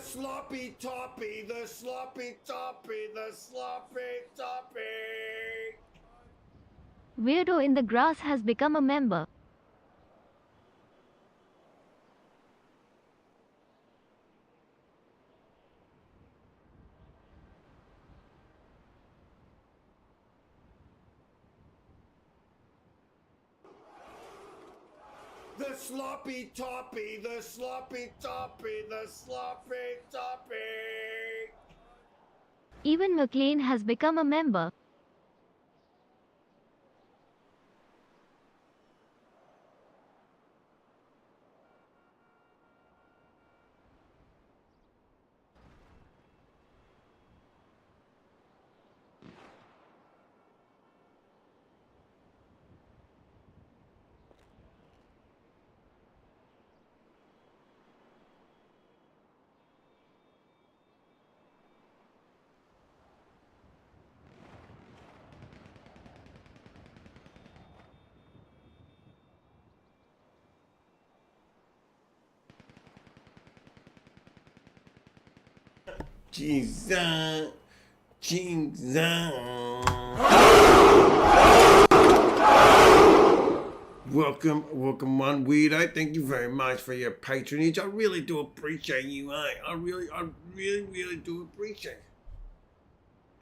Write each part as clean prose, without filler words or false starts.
sloppy toppy, the sloppy toppy, the sloppy toppy. Weirdo in the grass has become a member. The sloppy toppy, the sloppy toppy, the sloppy toppy. Even McLean has become a member. Jesus. Welcome one weirdo. Thank you very much for your patronage. I really do appreciate you, eh? I really do appreciate it.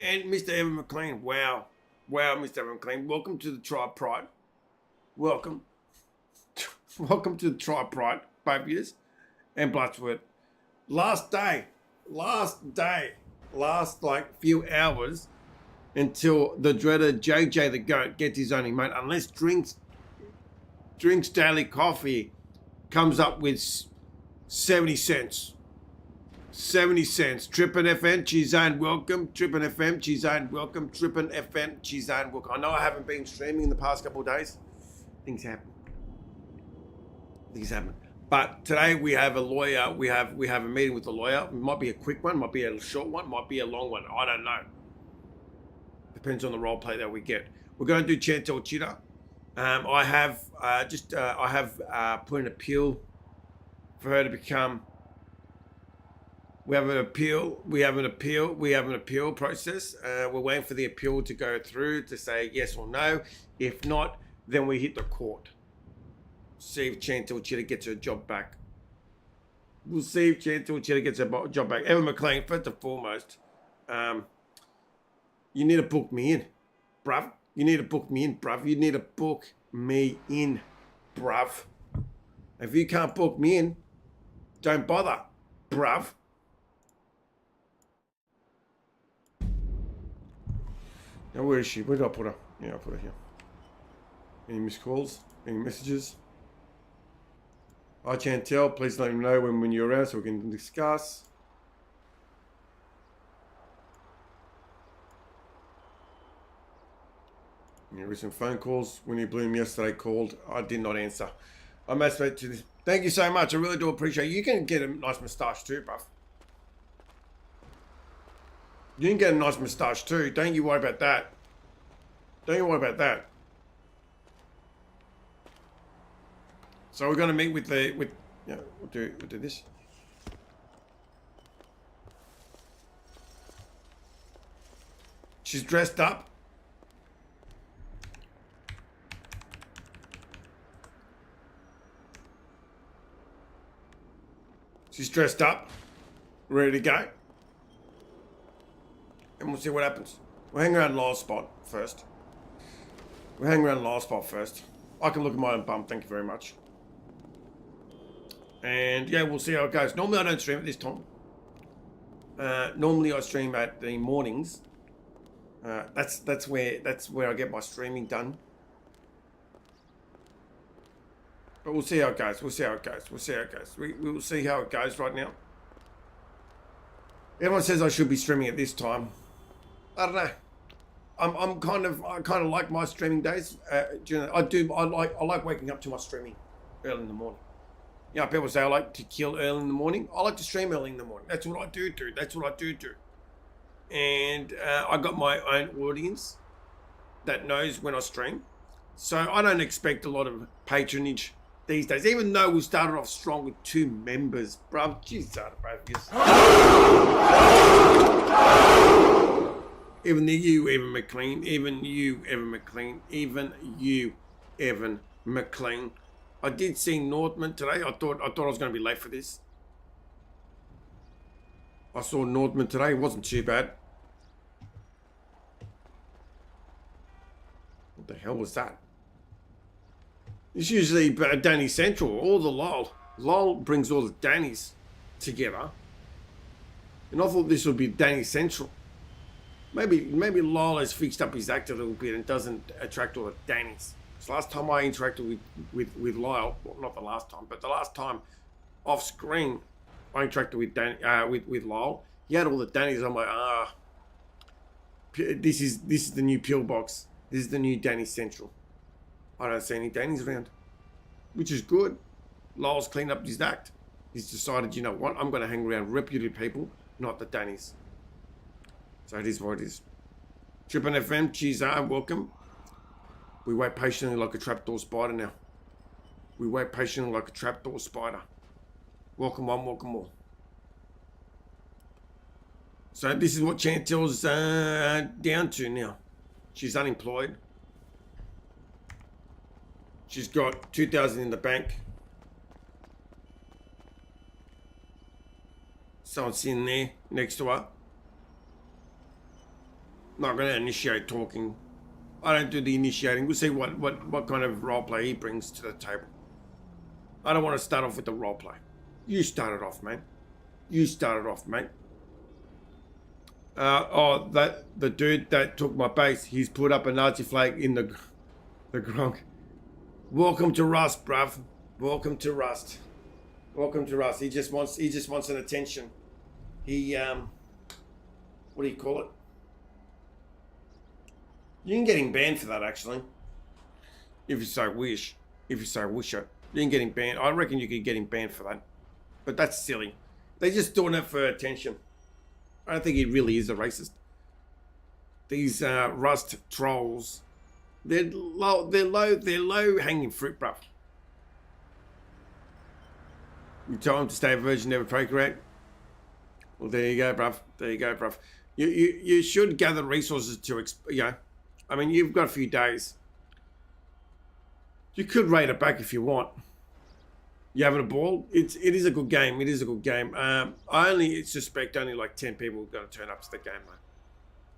And Mr. Evan McLean, wow, Mr. Evan McLean, welcome to the Tribe Pride. Welcome to the Tribe Pride, both of yous, and Bloodsworth. Last like few hours until the dreaded JJ the Goat gets his own emote, unless Drinks Daily Coffee comes up with 70 cents. 70 cents. Trippin' FM, Chizane, welcome. Trippin' FM, Chizane, welcome. Trippin' FM, Chizane, welcome. I know I haven't been streaming in the past couple of days. Things happen. But today we have a lawyer. We have a meeting with the lawyer. It might be a quick one, might be a short one, might be a long one. I don't know. Depends on the role play that we get. We're going to do Chantel Chitter. I have put an appeal for her to become. We have an appeal process. We're waiting for the appeal to go through to say yes or no. If not, then we hit the court. See if Chantel Chitter gets her job back. We'll see if Chantel Chitter gets her job back. Evan McLean, first and foremost, you need to book me in, bruv. You need to book me in, bruv. If you can't book me in, don't bother, bruv. Now, where is she? Where did I put her? Yeah, I put her here. Any missed calls? Any messages? Hi, Chantel. Please let me know when you're around so we can discuss. Any recent phone calls? Winnie Bloom yesterday called. I did not answer. I masturbated to this. Thank you so much. I really do appreciate it. You can get a nice moustache too, bruv. You can get a nice moustache too. Don't you worry about that. So we're going to meet we'll do this. She's dressed up. Ready to go. And we'll see what happens. We'll hang around Lyle's spot first. I can look at my own bum, thank you very much. And yeah, we'll see how it goes. Normally I don't stream at this time. Normally I stream at the mornings. That's where I get my streaming done. But we'll see how it goes. We will see how it goes right now. Everyone says I should be streaming at this time. I don't know. I kind of like my streaming days. I like waking up to my streaming early in the morning. You know, people say I like to kill early in the morning. I like to stream early in the morning. That's what I do. And I got my own audience that knows when I stream. So I don't expect a lot of patronage these days. Even though we started off strong with 2 members, bruv. Jeez, both even you, Evan McLean. Even you, Evan McLean. Even you, Evan McLean. I did see Northman today. I thought I was going to be late for this. I saw Northman today. It wasn't too bad. What the hell was that? It's usually Danny Central, all the LOL. LOL brings all the Dannies together. And I thought this would be Danny Central. Maybe LOL has fixed up his act a little bit and doesn't attract all the Dannies. So last time I interacted with Lyle, well, not the last time, but the last time off screen I interacted with with Lyle, he had all the Dannies. I'm like, this is the new pillbox. This is the new Danny Central. I don't see any Dannies around, which is good. Lyle's cleaned up his act. He's decided, you know what, I'm going to hang around reputable people, not the Dannies. So it is what it is. Trippin' FM, cheers, welcome. We wait patiently like a trapdoor spider now. We wait patiently like a trapdoor spider. Welcome one, welcome all. So this is what Chantel's down to now. She's unemployed. She's got 2,000 in the bank. Someone's sitting there next to her. Not going to initiate talking. I don't do the initiating. We'll see what kind of role play he brings to the table. I don't want to start off with the role play. You started off, mate. You started off, mate. The dude that took my base, he's put up a Nazi flag in the gronk. Welcome to Rust, bruv. Welcome to Rust. Welcome to Rust. He just wants an attention. He what do you call it? You can get him banned for that, actually. If you so wish. If you so wish it. You can get him banned. I reckon you could get him banned for that. But that's silly. They're just doing it for attention. I don't think he really is a racist. These Rust trolls, they're low hanging fruit, bruv. You told him to stay a virgin, never procreate. Well, there you go, bruv. There you go, bruv. You should gather resources to, I mean, you've got a few days. You could raid it back if you want. You having a ball? It is a good game. It is a good game. I only suspect only like 10 people are going to turn up to the game, though.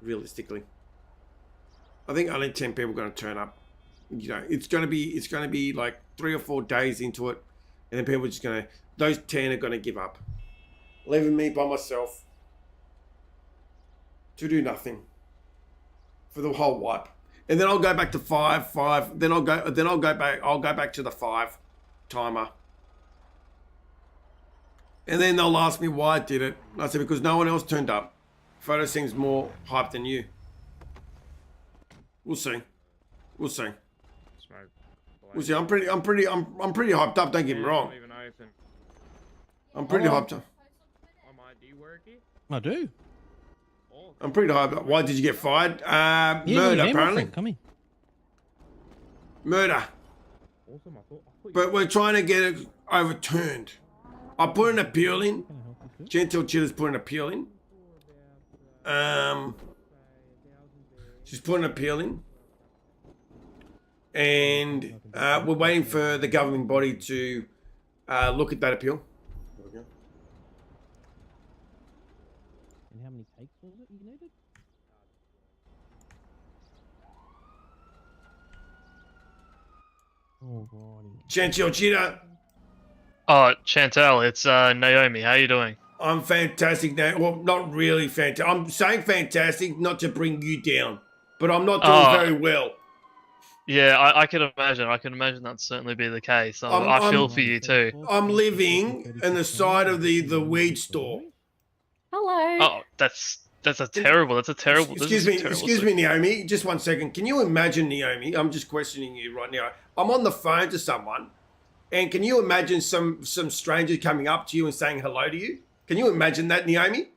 Realistically, I think only 10 people are going to turn up. You know, it's going to be like 3 or 4 days into it, and then people are just going to. Those 10 are going to give up, leaving me by myself to do nothing for the whole wipe. And then I'll go back to 5. Then I'll go back to the 5 timer. And then they'll ask me why I did it. And I said, because no one else turned up. Photo seems more hyped than you. We'll see. We'll see. We'll see. I'm pretty hyped up, don't get me wrong. I'm pretty hyped up. I do. I'm pretty hyped up. Why did you get fired? Murder, apparently. Come here. Murder. But we're trying to get it overturned. I put an appeal in. Gentle Chilla's put an appeal in. She's put an appeal in. And we're waiting for the governing body to look at that appeal. And how many takes was it you needed? Alrighty. Gentle Chilla. Oh, Chantel, it's Naomi. How you doing? I'm fantastic now. Well, not really fantastic. I'm saying fantastic not to bring you down, but I'm not doing very well. Yeah, I can imagine. I can imagine that'd certainly be the case. I feel for you too. I'm living in the side of the weed store. Hello. Oh, that's a terrible. That's a terrible. Excuse me, Naomi. Just 1 second. Can you imagine, Naomi? I'm just questioning you right now. I'm on the phone to someone, and can you imagine some stranger coming up to you and saying hello to you? Can you imagine that, Naomi?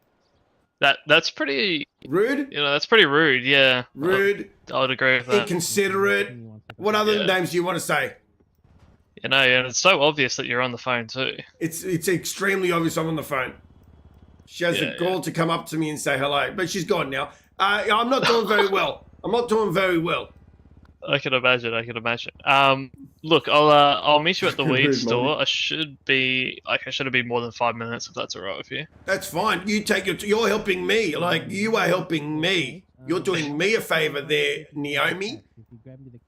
That's pretty rude. You know, that's pretty rude. Yeah. Rude. I would agree with that. Inconsiderate. What other names do you want to say? You know, and it's so obvious that you're on the phone too. It's extremely obvious I'm on the phone. She has the gall to come up to me and say hello, but she's gone now. I'm not doing very well. I'm not doing very well. I can imagine. I can imagine. Look, I'll meet you at the weed Rude, store. Mommy. I should have been more than 5 minutes if that's alright with you. That's fine. You take you're helping me. Like, you are helping me. You're doing me a favor there, Naomi.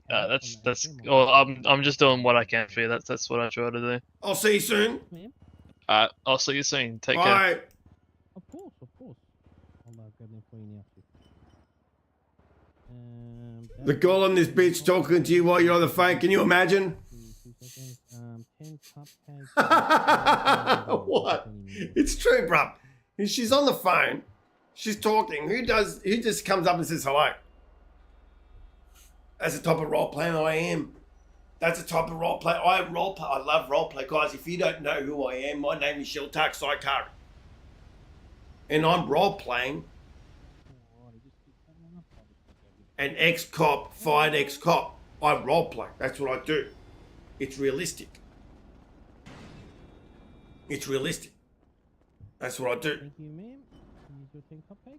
That's. Well, I'm just doing what I can for you. That's what I try to do. I'll see you soon. I'll see you soon. Take care. Bye. Of course. I'll grab them for you now. The girl on this bitch talking to you while you're on the phone. Can you imagine? 10 cupcakes. What? It's true, bruv. She's on the phone. She's talking. Who just comes up and says hello? That's the type of role player I am. That's the type of role play. I love role play. Guys, if you don't know who I am, my name is Shiltak Saikari. And I'm role playing an ex-cop, fired ex-cop. I role play. That's what I do. It's realistic. It's realistic. That's what I do. Thank you, ma'am. Here's your 10 cupcakes.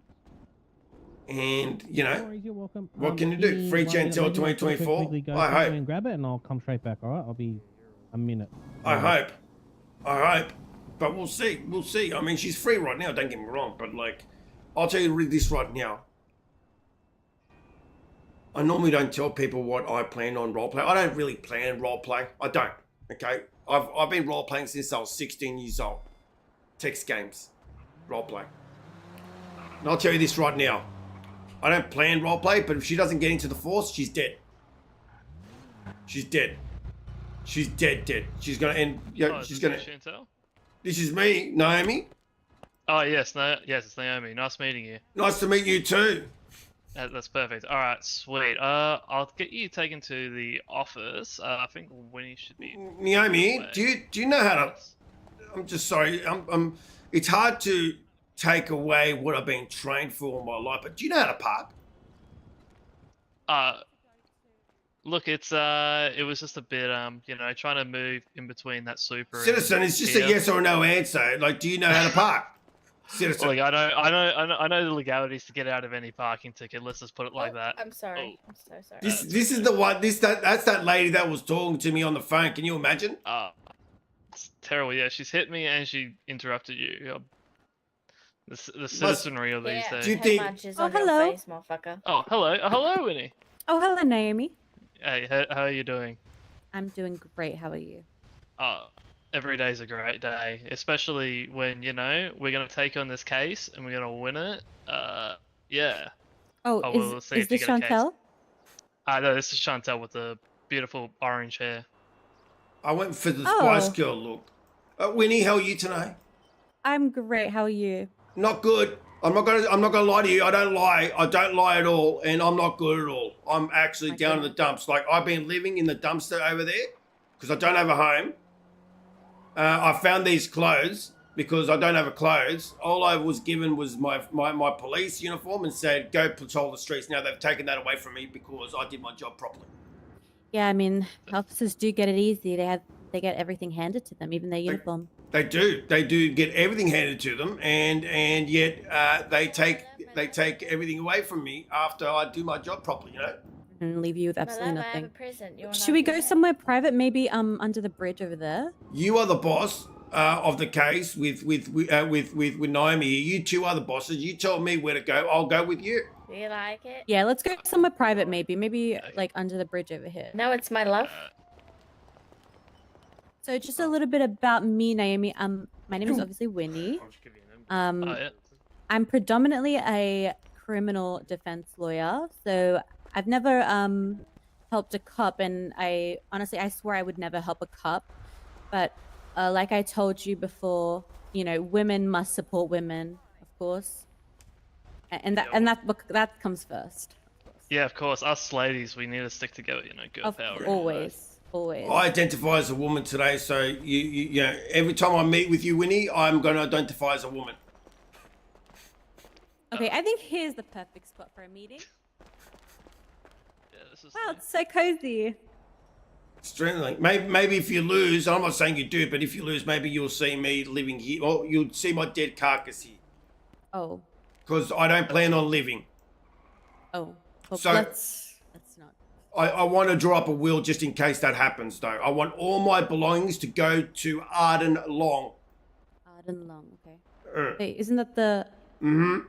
And, No worries, you're welcome. what can you do? Free Chantel 2024? I hope. And grab it and I'll come straight back, alright? I'll be a minute. I hope. But we'll see. We'll see. I mean, she's free right now, don't get me wrong. But, like, I'll tell you this right now. I normally don't tell people what I plan on roleplay. I don't really plan roleplay. I don't. Okay? I've been roleplaying since I was 16 years old. Text games. Roleplay. And I'll tell you this right now. I don't plan roleplay, but if she doesn't get into the force, she's dead. She's dead. She's dead. She's gonna end. Yeah, she's gonna. Chantel? This is me, Naomi. Oh yes, yes, it's Naomi. Nice meeting you. Nice to meet you too. That's perfect. All right, sweet. I'll get you taken to the office. I think Winnie should be. Naomi, do you know how to? I'm just sorry. It's hard to take away what I've been trained for all my life, but do you know how to park? Look, it was just a bit, trying to move in between that super. Citizen, it's just a yes or no answer. Like, do you know how to park? Citizen. Like, I know the legalities to get out of any parking ticket. Let's just put it like that. I'm sorry. I'm so sorry. This is the one. That's that lady that was talking to me on the phone. Can you imagine? It's terrible. Yeah, she's hit me and she interrupted you. The citizenry of these days. Do you think? Oh, hello. Face, motherfucker. Oh, hello. Hello, Winnie. Oh, hello, Naomi. Hey, how are you doing? I'm doing great. How are you? Every day's a great day, especially when, we're going to take on this case and we're going to win it. Yeah. Oh, is this Chantel? No, this is Chantel with the beautiful orange hair. I went for the Spice Girl look. Winnie, how are you tonight? I'm great. How are you? Not good. I'm not gonna lie to you. I don't lie. I don't lie at all, and I'm not good at all. I'm actually down in the dumps. Like, I've been living in the dumpster over there because I don't have a home. I found these clothes because I don't have a clothes. All I was given was my police uniform and said, go patrol the streets. Now they've taken that away from me because I did my job properly. Yeah, I mean, officers do get it easy. They get everything handed to them, even their uniform. They do get everything handed to them, and yet they take everything away from me after I do my job properly, And leave you with absolutely Well, I have nothing. a present. Should we go somewhere private? Maybe under the bridge over there. You are the boss of the case with Naomi. You two are the bosses. You tell me where to go. I'll go with you. Do you like it? Yeah, let's go somewhere private. Maybe like under the bridge over here. No, it's my love. So just a little bit about me, Naomi. My name is obviously Winnie. Yeah. I'm predominantly a criminal defense lawyer, so I've never helped a cop, and I swear I would never help a cop. But like I told you before, women must support women, of course, and that comes first. Yeah, of course. Us ladies, we need to stick together. Girl power. Always. I identify as a woman today, so you know, every time I meet with you, Winnie, I'm going to identify as a woman. Okay, I think here's the perfect spot for a meeting. Yeah, this is. Wow, it's so cozy. Strengthening. Maybe if you lose, I'm not saying you do, but if you lose, maybe you'll see me living here, or you'll see my dead carcass here. Oh. Because I don't plan on living. Oh. Well, So- let's not. I want to draw up a will just in case that happens, though. I want all my belongings to go to Arden Long. Arden Long. Okay. Uh, Wait, isn't that the? mm-hmm.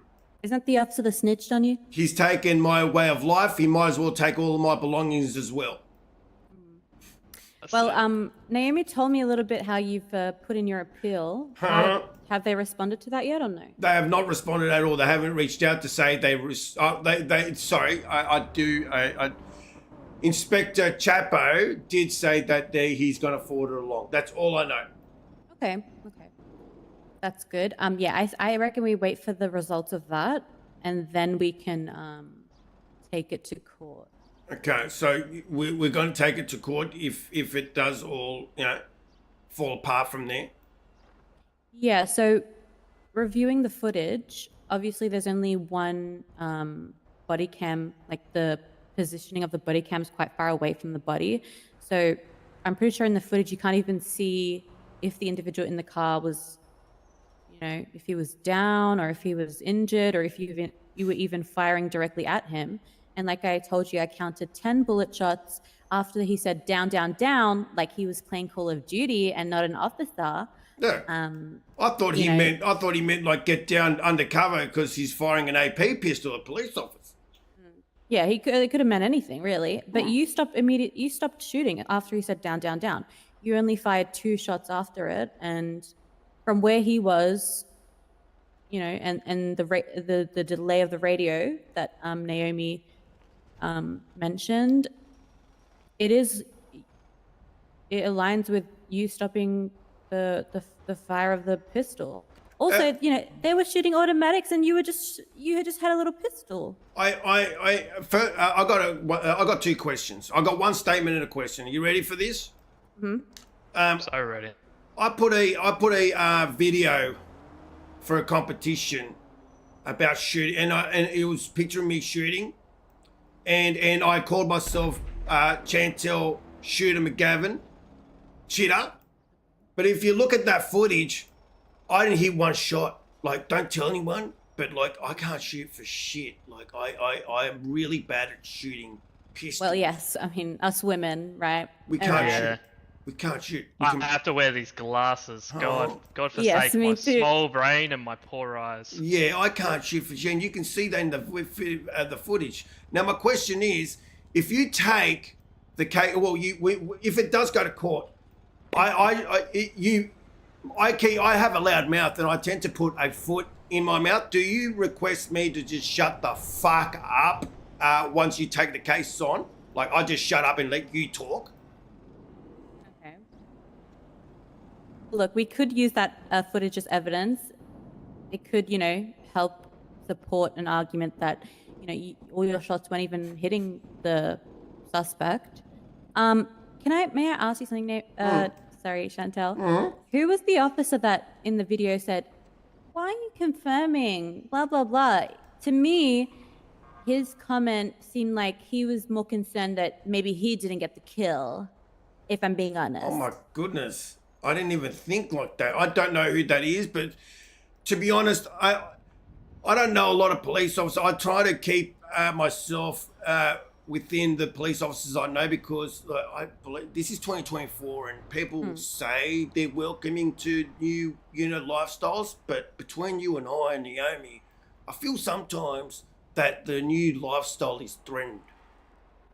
Isn't that the officer that snitched on you? He's taken my way of life. He might as well take all of my belongings as well. That's Well, it. Naomi told me a little bit how you've put in your appeal. Have they responded to that yet or no? They have not responded at all. They haven't reached out to say sorry, I do. Inspector Chapo did say that he's going to forward it along. That's all I know. Okay. That's good. Yeah, I reckon we wait for the results of that, and then we can take it to court. Okay, so we're going to take it to court if it does all, fall apart from there. Yeah. So, reviewing the footage, obviously there's only one body cam. Like the positioning of the body cam is quite far away from the body. So, I'm pretty sure in the footage you can't even see if the individual in the car was, if he was down or if he was injured or if you were even firing directly at him. And like I told you, I counted 10 bullet shots after he said down, down, down, like he was playing Call of Duty and not an officer. Yeah. I thought he meant like get down undercover because he's firing an AP pistol at police officers. Yeah, it could have meant anything really. But you stopped shooting after he said down, down, down. You only fired 2 shots after it, and from where he was, and the delay of the radio that Naomi mentioned, it aligns with you stopping the fire of the pistol. Also, they were shooting automatics, and you had just had a little pistol. I got 2 questions. I got one statement and a question. Are you ready for this? So ready. I put a video for a competition about shooting, and it was picturing me shooting, and I called myself Chantel Shooter McGavin, Chitter. But if you look at that footage, I didn't hit one shot. Like, don't tell anyone, but like I can't shoot for shit. Like I am really bad at shooting pistols. Well, yes, I mean us women, right? We can't Alright. shoot. Yeah. We can't shoot. I have to wear these glasses. God forsake Yes, me my too. small brain and my poor eyes. Yeah, I can't shoot for shit. And you can see that in the footage. Now, my question is, if you take the case, if it does go to court, I have a loud mouth and I tend to put a foot in my mouth. Do you request me to just shut the fuck up once you take the case on? Like, I just shut up and let you talk? Okay. Look, we could use that footage as evidence. It could, help support an argument that, all your shots weren't even hitting the suspect. May I ask you something, sorry, Chantel? Who was the officer that in the video said, "Why are you confirming, blah, blah, blah"? To me, his comment seemed like he was more concerned that maybe he didn't get the kill, if I'm being honest. Oh my goodness. I didn't even think like that. I don't know who that is, but to be honest, I don't know a lot of police officers. I try to keep myself within the police officers I know because I believe this is 2024 and people say they're welcoming to new lifestyles, but between you and I and Naomi, I feel sometimes that the new lifestyle is threatened.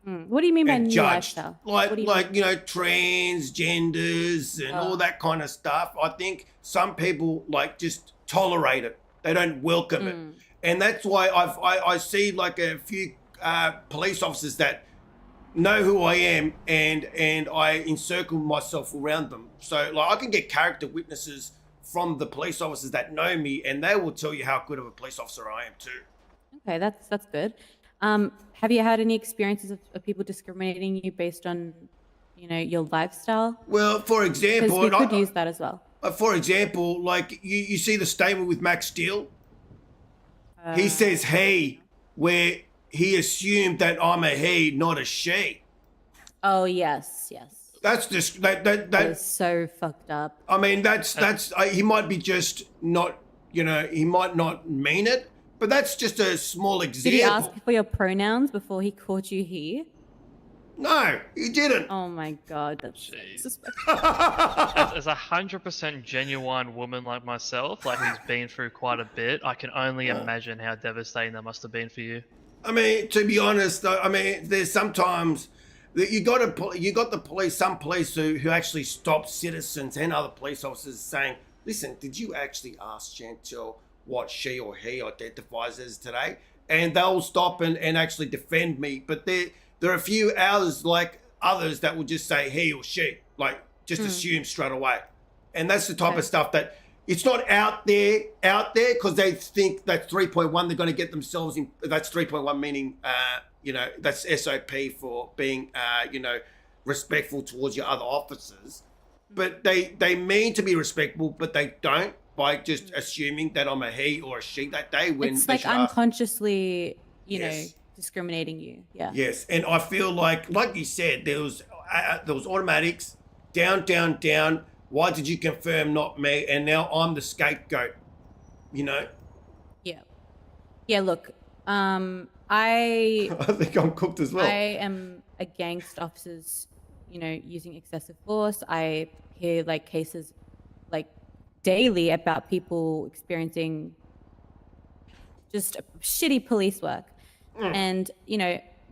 What do you mean by And new judged, lifestyle? like What do you transgenders and all that kind of stuff. I think some people just tolerate it. They don't welcome it, and that's why I see like a few police officers that know who I am and I encircle myself around them. So like I can get character witnesses from the police officers that know me, and they will tell you how good of a police officer I am too. Okay, that's good. Have you had any experiences of people discriminating you based on, your lifestyle? Well, for Because example, we could use that as well. for example, like you see the statement with Max Steel. He says "he," where he assumed that I'm a he, not a she. Oh yes. That's just that That is so fucked up. I mean, he might be just not, he might not mean it, but that's just a small Did example. he ask for your pronouns before he called you he? No, he didn't. Oh my god, that's so Jeez. disrespectful. As a 100% genuine woman like myself, like who's been through quite a bit, I can only imagine how devastating that must have been for you. I mean, to be honest, though, I mean, there's sometimes that you got the police, some police who actually stop citizens and other police officers saying, listen, did you actually ask Chantel what she or he identifies as today? And they'll stop and actually defend me. But there are a few others like others that will just say he or she, like just assume straight away. And that's the type of stuff that it's not out there because they think that 3.1 they're going to get themselves in. That's 3.1 meaning, that's SOP for being, respectful towards your other officers. But they mean to be respectful, but they don't by just assuming that I'm a he or a she that day. When It's they like should ask. unconsciously, Yes. discriminating you. Yeah. Yes, and I feel like you said, there was automatics, down. Why did you confirm not me? And now I'm the scapegoat. Yeah. Yeah. Look, I I think I'm cooked as well. I am against officers, using excessive force. I hear like cases like daily about people experiencing just shitty police work. And,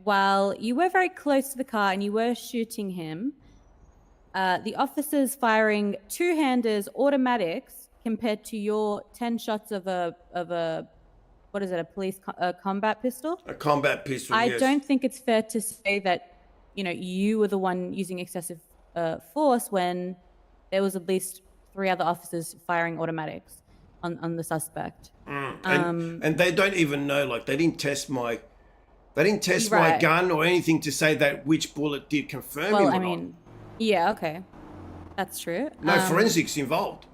while you were very close to the car and you were shooting him, the officers firing two-handers automatics compared to your 10 shots of a what is it, a police combat pistol? A combat pistol. I yes. don't think it's fair to say that, you were the one using excessive force when there was at least 3 other officers firing automatics on the suspect. And they don't even know, like they didn't test my my Right. gun or anything to say that which bullet did confirm him Well, or I not. mean, yeah, okay. That's true. No forensics involved.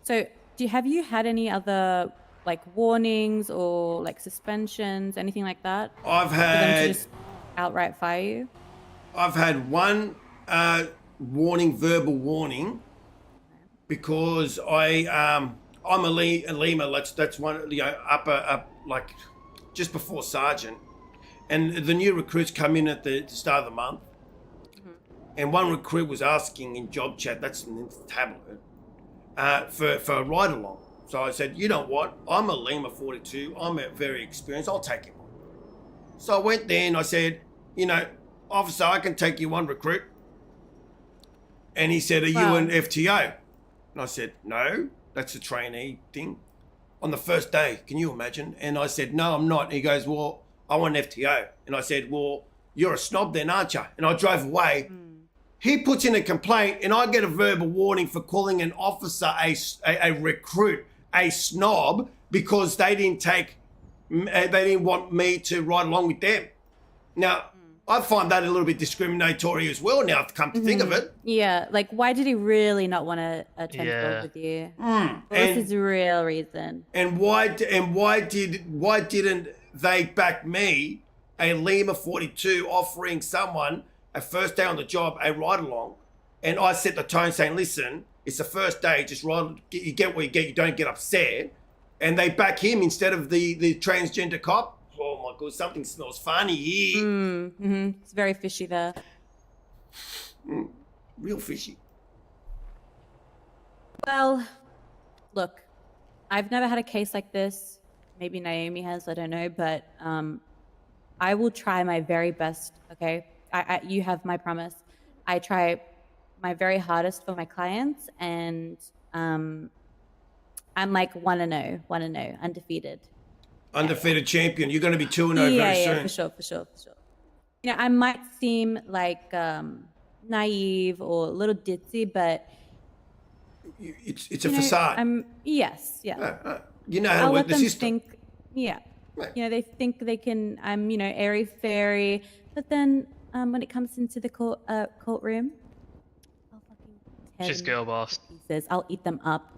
So, have you had any other like warnings or like suspensions, anything like that, I've for them to had just outright fire you? I've had one verbal warning, because I'm a Lima. That's one, up like just before sergeant, and the new recruits come in at the start of the month, and one recruit was asking in job chat, that's in the tablet, for a ride along. So I said, you know what? I'm a Lima 42. I'm very experienced. I'll take him on. So I went there and I said, officer, I can take you on, recruit. And he said, are you an FTO? And I said, no, that's a trainee thing. On the first day, can you imagine? And I said, no, I'm not. And he goes, well, I want an FTO. And I said, well, you're a snob then, aren't you? And I drove away. He puts in a complaint and I get a verbal warning for calling an officer, a recruit, a snob, because they didn't want me to ride along with them. Now, I find that a little bit discriminatory as well now, to come to think of it. Yeah, like why did he really not want to attend work with you? What's his real reason? And why didn't they back me, a Lima 42, offering someone a first day on the job a ride along, and I set the tone saying, listen, it's the first day, just ride, you get what you get, you don't get upset, and they back him instead of the transgender cop. Oh my God, something smells funny here. It's very fishy there. Real fishy. Well, look, I've never had a case like this. Maybe Naomi has, I don't know, but I will try my very best, okay? You have my promise. I try my very hardest for my clients, and I'm like 1-0, undefeated. Undefeated champion. You're going to be 2-0 very soon. for sure. I might seem like naive or a little ditzy, but It's a facade. Yes. You know how I'll to let work the them system. think, Right. they think they can, I'm, airy fairy, but then when it comes into the courtroom, I'll fucking tear She's them girl to boss. pieces. I'll eat them up,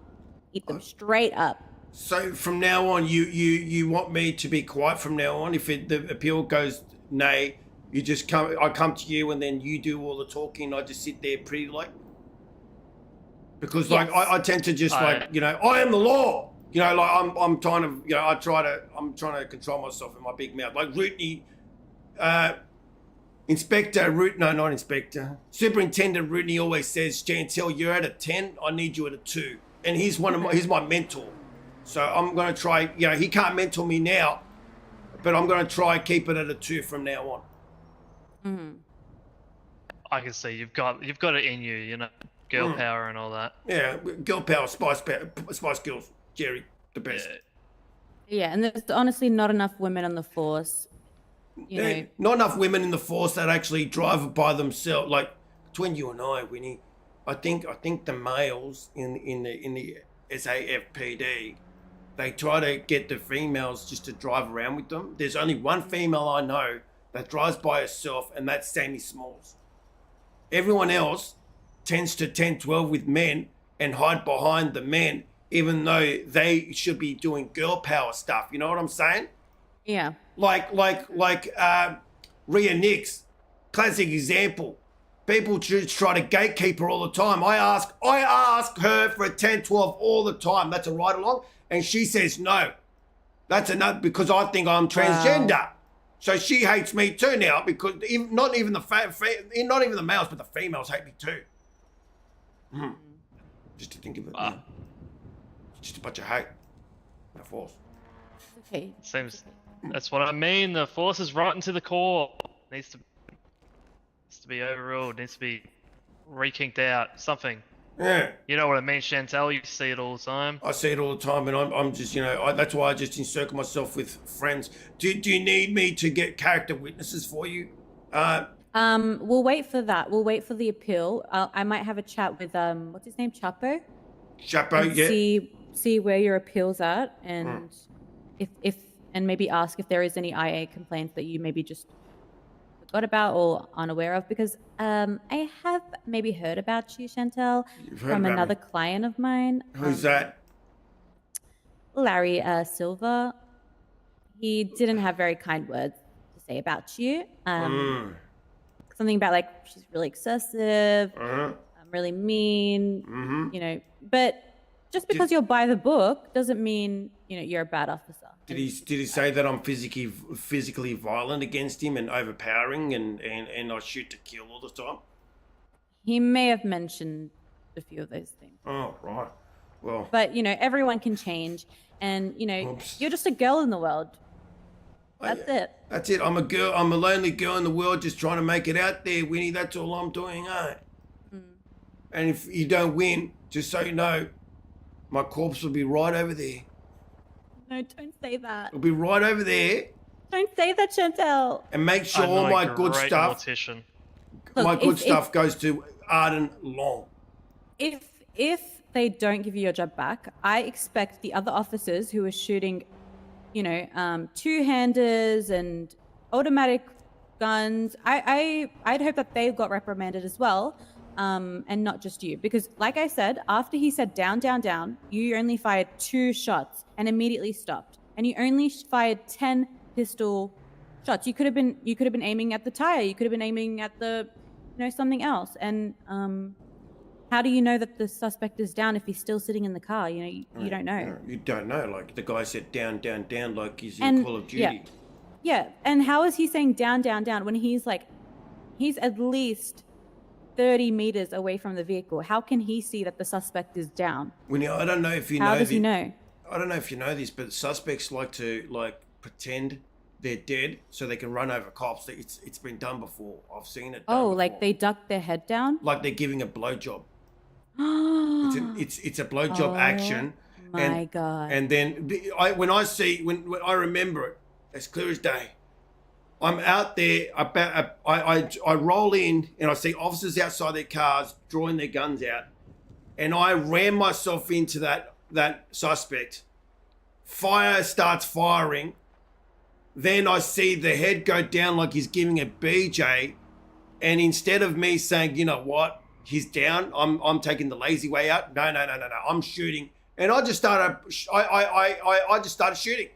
eat them straight up. So from now on, you want me to be quiet from now on? If the appeal goes nay, You just come. I come to you, and then you do all the talking. I just sit there pretty like. Because like Yes. I tend to just like I am the law. Like I'm trying to I'm trying to control myself in my big mouth. Like Rootney, not Inspector. Superintendent Rootney always says, Chantel, you're at a 10. I need you at a 2. And he's he's my mentor. So I'm gonna try. He can't mentor me now, but I'm gonna try keep it at a 2 from now on. Mm-hmm. I can see you've got it in you, girl power and all that. Yeah, girl power, Spice Girls, Jerry, the best. Yeah, and there's honestly not enough women on the force. You know, Not enough women in the force that actually drive by themselves. Like between you and I, Winnie, I think the males in the SAFPD, they try to get the females just to drive around with them. There's only one female I know that drives by herself, and that's Sammy Smalls. Everyone else tends to 10-12 with men and hide behind the men, even though they should be doing girl power stuff. You know what I'm saying? yeah. Like Rhea Nix, classic example. People just try to gatekeep her all the time. I ask her for a 10-12 all the time. That's a ride along, and she says no. That's enough because I think I'm transgender. Wow. So she hates me too now because not even the males, but the females hate me too. Just to think of it, it's just a bunch of hate. The force. Okay. Seems that's what I mean. The force is rotten to the core. Needs to be overruled. Needs to be re-kinked out. Something. Yeah. You know what I mean, Chantel? You see it all the time. I see it all the time, and I'm just, that's why I just encircle myself with friends. Do you need me to get character witnesses for you? We'll wait for that. We'll wait for the appeal. I might have a chat with what's his name, Chapo. Chapo, And yeah. see where your appeal's at, and if and maybe ask if there is any IA complaints that you maybe just forgot about or unaware of, because I have maybe heard about you, Chantel, You've heard from about another me. client of mine. Who's that? Larry Silva. He didn't have very kind words to say about you. Something about like she's really excessive, really mean, But just because you're by the book doesn't mean you're a bad officer. Did he say that I'm physically violent against him and overpowering and I shoot to kill all the time? He may have mentioned a few of those things. Oh, right. Well, But everyone can change, and Oops. you're just a girl in the world. That's it. That's it. I'm a girl. I'm a lonely girl in the world just trying to make it out there, Winnie. That's all I'm doing, And if you don't win, just so you know, my corpse will be right over there. No, don't say that. It'll be right over there. Don't say that, Chantel. And make sure I know all a my good great stuff, mortician. Look, goes to Arden Long. If they don't give you your job back, I expect the other officers who are shooting, two-handers and automatic guns, I'd hope that they got reprimanded as well, and not just you. Because like I said, after he said down, down, down, you only fired 2 shots and immediately stopped. And you only fired 10 pistol shots. You could have been aiming at the tire. You could have been aiming at the, something else. And how do you know that the suspect is down if he's still sitting in the car? You don't know. You don't know. Like the guy said down, down, down, like he's in Call of Duty. Yeah. And how is he saying down, down, down when he's at least 30 meters away from the vehicle? How can he see that the suspect is down? I don't know if you know. How does he know? I don't know if you know this, but suspects like to pretend they're dead so they can run over cops. It's been done before. I've seen it. Oh, before. like they duck their head down? Like they're giving a blowjob. It's a blowjob action. My God. And then when I remember it as clear as day. I'm out there. I roll in and I see officers outside their cars drawing their guns out, and I ram myself into that suspect. Fire starts firing. Then I see the head go down like he's giving a BJ, and instead of me saying, you know what, he's down, I'm taking the lazy way out. No, I'm shooting, and I just started. I just started shooting.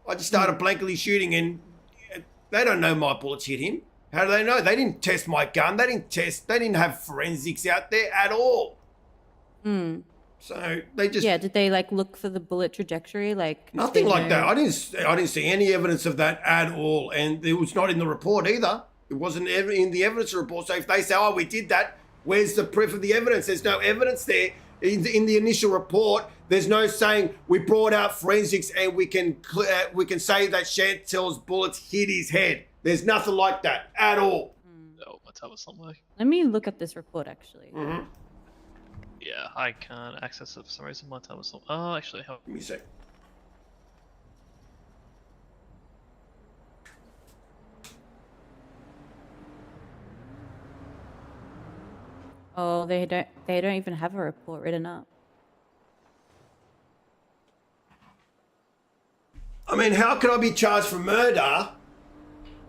I just started blankly shooting, and They don't know my bullets hit him. How do they know? They didn't test my gun. They didn't have forensics out there at all. Hmm. So they just Yeah, did they like look for the bullet trajectory? Like nothing they like know- that. I didn't see any evidence of that at all, and it was not in the report either. It wasn't ever in the evidence report. So if they say, "Oh, we did that," where's the proof of the evidence? There's no evidence there in the initial report. There's no saying we brought out forensics and we can say that Chantel's bullets hit his head. There's nothing like that at all. Oh, my tab was somewhere. Let me look at this report actually. Mm-hmm. Yeah, I can't access it for some reason. My tab was somewhere. Oh, actually, help. Let me see. Oh, they don't even have a report written up. I mean, how could I be charged for murder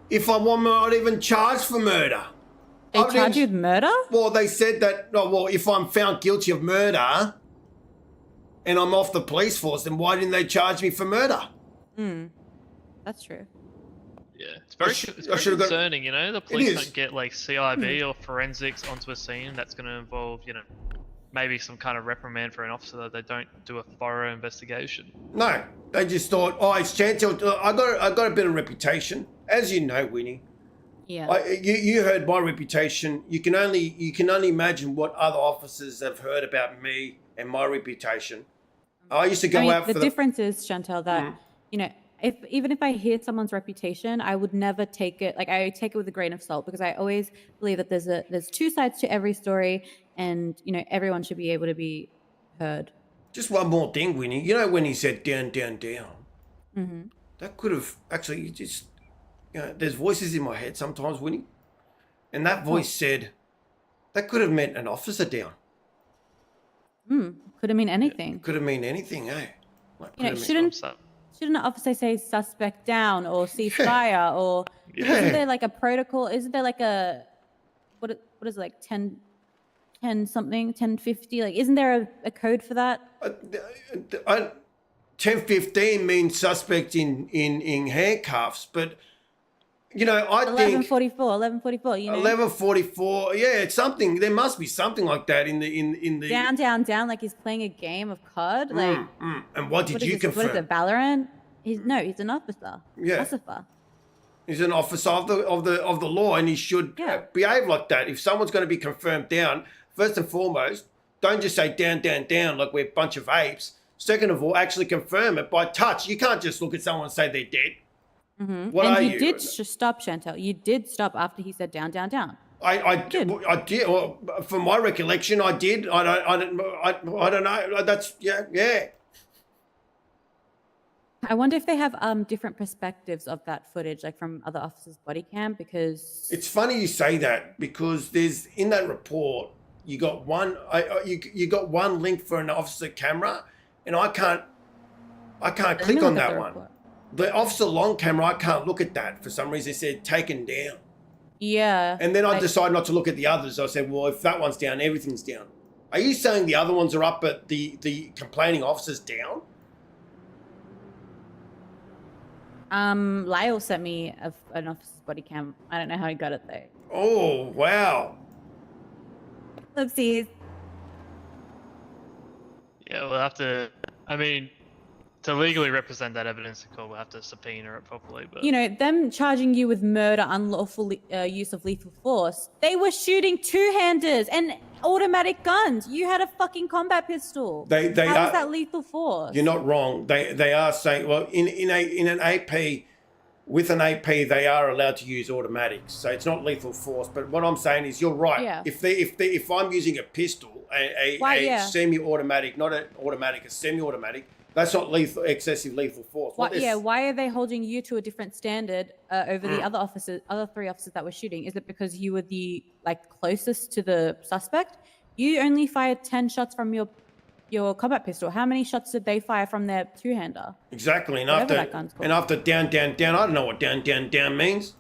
if I'm not even charged for murder? They I charge you didn't- with murder? Well, they said that, oh, well, if I'm found guilty of murder and I'm off the police force, then why didn't they charge me for murder? That's true. Yeah, it's very, sh- it's I very should've got- concerning, you know? The police is. don't get, like, CIB or forensics onto a scene. That's going to involve, you know, maybe some kind of reprimand for an officer that they don't do a thorough investigation. No, they just thought, oh, it's Chantel. I got a bit of reputation, as you know, Winnie. Yeah. You heard my reputation. You can only imagine what other officers have heard about me and my reputation. I used to go out the for difference is, Chantel, that you know, even if I hear someone's reputation, I would never take it like I take it with a grain of salt, because I always believe that there's two sides to every story, and you know everyone should be able to be heard. Just one more thing, Winnie. You know when he said down, down, down? Mm-hmm. That could have actually just, you know, there's voices in my head sometimes, Winnie. And that voice said, that could have meant an officer down. Could have mean anything. Could have meant anything, eh? Like, You know, could have shouldn't an officer say suspect down or ceasefire or isn't there like a protocol? Isn't there like a what is it, like 10 something 1050? Like isn't there a code for that? 10:15 means suspect in handcuffs, but you know, I think 11:44. You know, 11:44. Yeah, it's something. There must be something like that in the down, like he's playing a game of COD. Like And what did what is you this, what is confirm? it, Valorant? He's an officer. Yeah. Ossifer. He's an officer of the law, and he should behave like that. If someone's going to be confirmed down, first and foremost, don't just say down, down, down like we're a bunch of apes. Second of all, actually confirm it by touch. You can't just look at someone and say they're dead. What And are you you? did stop, Chantel. You did stop after he said down. I did. Well, from my recollection, I did. I don't know. That's yeah. I wonder if they have different perspectives of that footage, like from other officers' body cam, because It's funny you say that, because there's in that report you got one you got one link for an officer camera, and I can't Let me click look on at that the one. report. The officer long camera, I can't look at that for some reason. It said taken down, Yeah. and then I decided not to look at the others. I said, well, if that one's down, everything's down. Are you saying the other ones are up, but the complaining officer's down? Lyle sent me an officer's body cam. I don't know how he got it though. Oh wow. Oopsies. Yeah, we'll have to. I mean, to legally represent that evidence in court, we'll have to subpoena it properly. But You know, them charging you with murder, unlawful use of lethal force. They were shooting two-handers and automatic guns. You had a fucking combat pistol. They How are. is that lethal force? You're not wrong. They are saying, well, in an AP, with an AP, they are allowed to use automatics, so it's not lethal force. But what I'm saying is, you're right. Yeah. If I'm using a pistol, a semi-automatic, not an automatic, a semi-automatic, that's not lethal, excessive lethal force. Why are they holding you to a different standard over the other three officers that were shooting? Is it because you were the closest to the suspect? You only fired 10 shots from your combat pistol. How many shots did they fire from their two-hander? Exactly, and Whatever that gun's called. after down, down, down, I don't know what down, down, down means.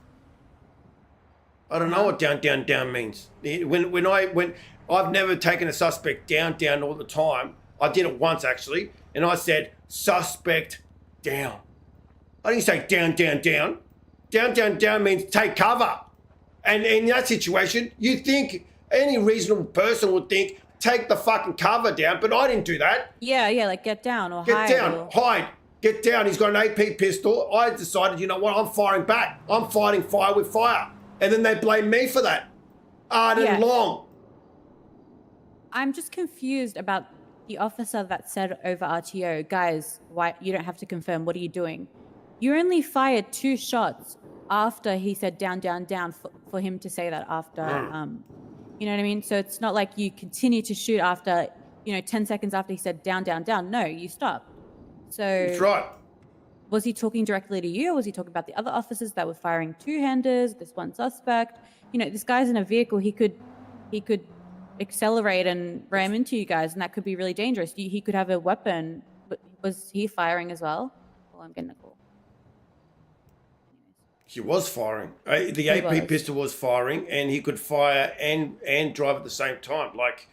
I don't know what down, down, down means. When I've never taken a suspect down, down all the time. I did it once actually, and I said suspect down. I didn't say down, down, down. Down, down, down means take cover. And in that situation, you think any reasonable person would think, take the fucking cover down, but I didn't do that. Yeah, like get down or Get hide. down, or- hide, get down. He's got an AP pistol. I decided, you know what, I'm firing back. I'm fighting fire with fire. And then they blame me for that. Hard and Yeah. long. I'm just confused about the officer that said over RTO, guys, why you don't have to confirm, what are you doing? You only fired 2 shots after he said down, down, down for him to say that after, you know what I mean? So it's not like you continue to shoot after, 10 seconds after he said down, down, down. No, you stopped. So That's right. was he talking directly to you, or was he talking about the other officers that were firing 2-handers, this one suspect? This guy's in a vehicle, he could accelerate and ram into you guys, and that could be really dangerous. He could have a weapon. But was he firing as well? Oh, I'm getting a call. He was firing. The He AP was. pistol was firing, and he could fire and drive at the same time. Like,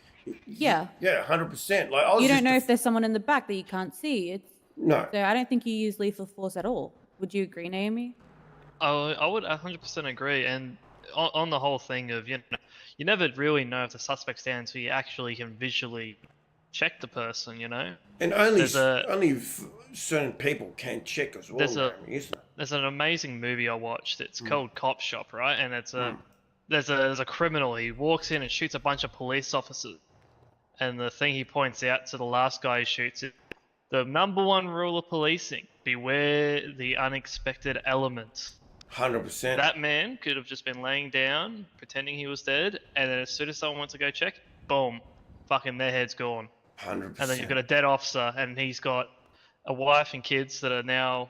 Yeah. yeah, 100%. Like, I was You just don't know if there's someone in the back that you can't see. no. So I don't think you use lethal force at all. Would you agree, Naomi? I would 100% agree. And on the whole thing of, you never really know if the suspect's down until you actually can visually check the person, And only There's a- certain people can check as well. There's a- Rami, isn't it? There's an amazing movie I watched. It's called Cop Shop, right? And it's there's a criminal. He walks in and shoots a bunch of police officers. And the thing he points out to the last guy he shoots is the number one rule of policing: beware the unexpected elements. 100%. That man could have just been laying down, pretending he was dead, and then as soon as someone went to go check, boom, fucking their head's gone. 100%. And then you've got a dead officer, and he's got a wife and kids that are now,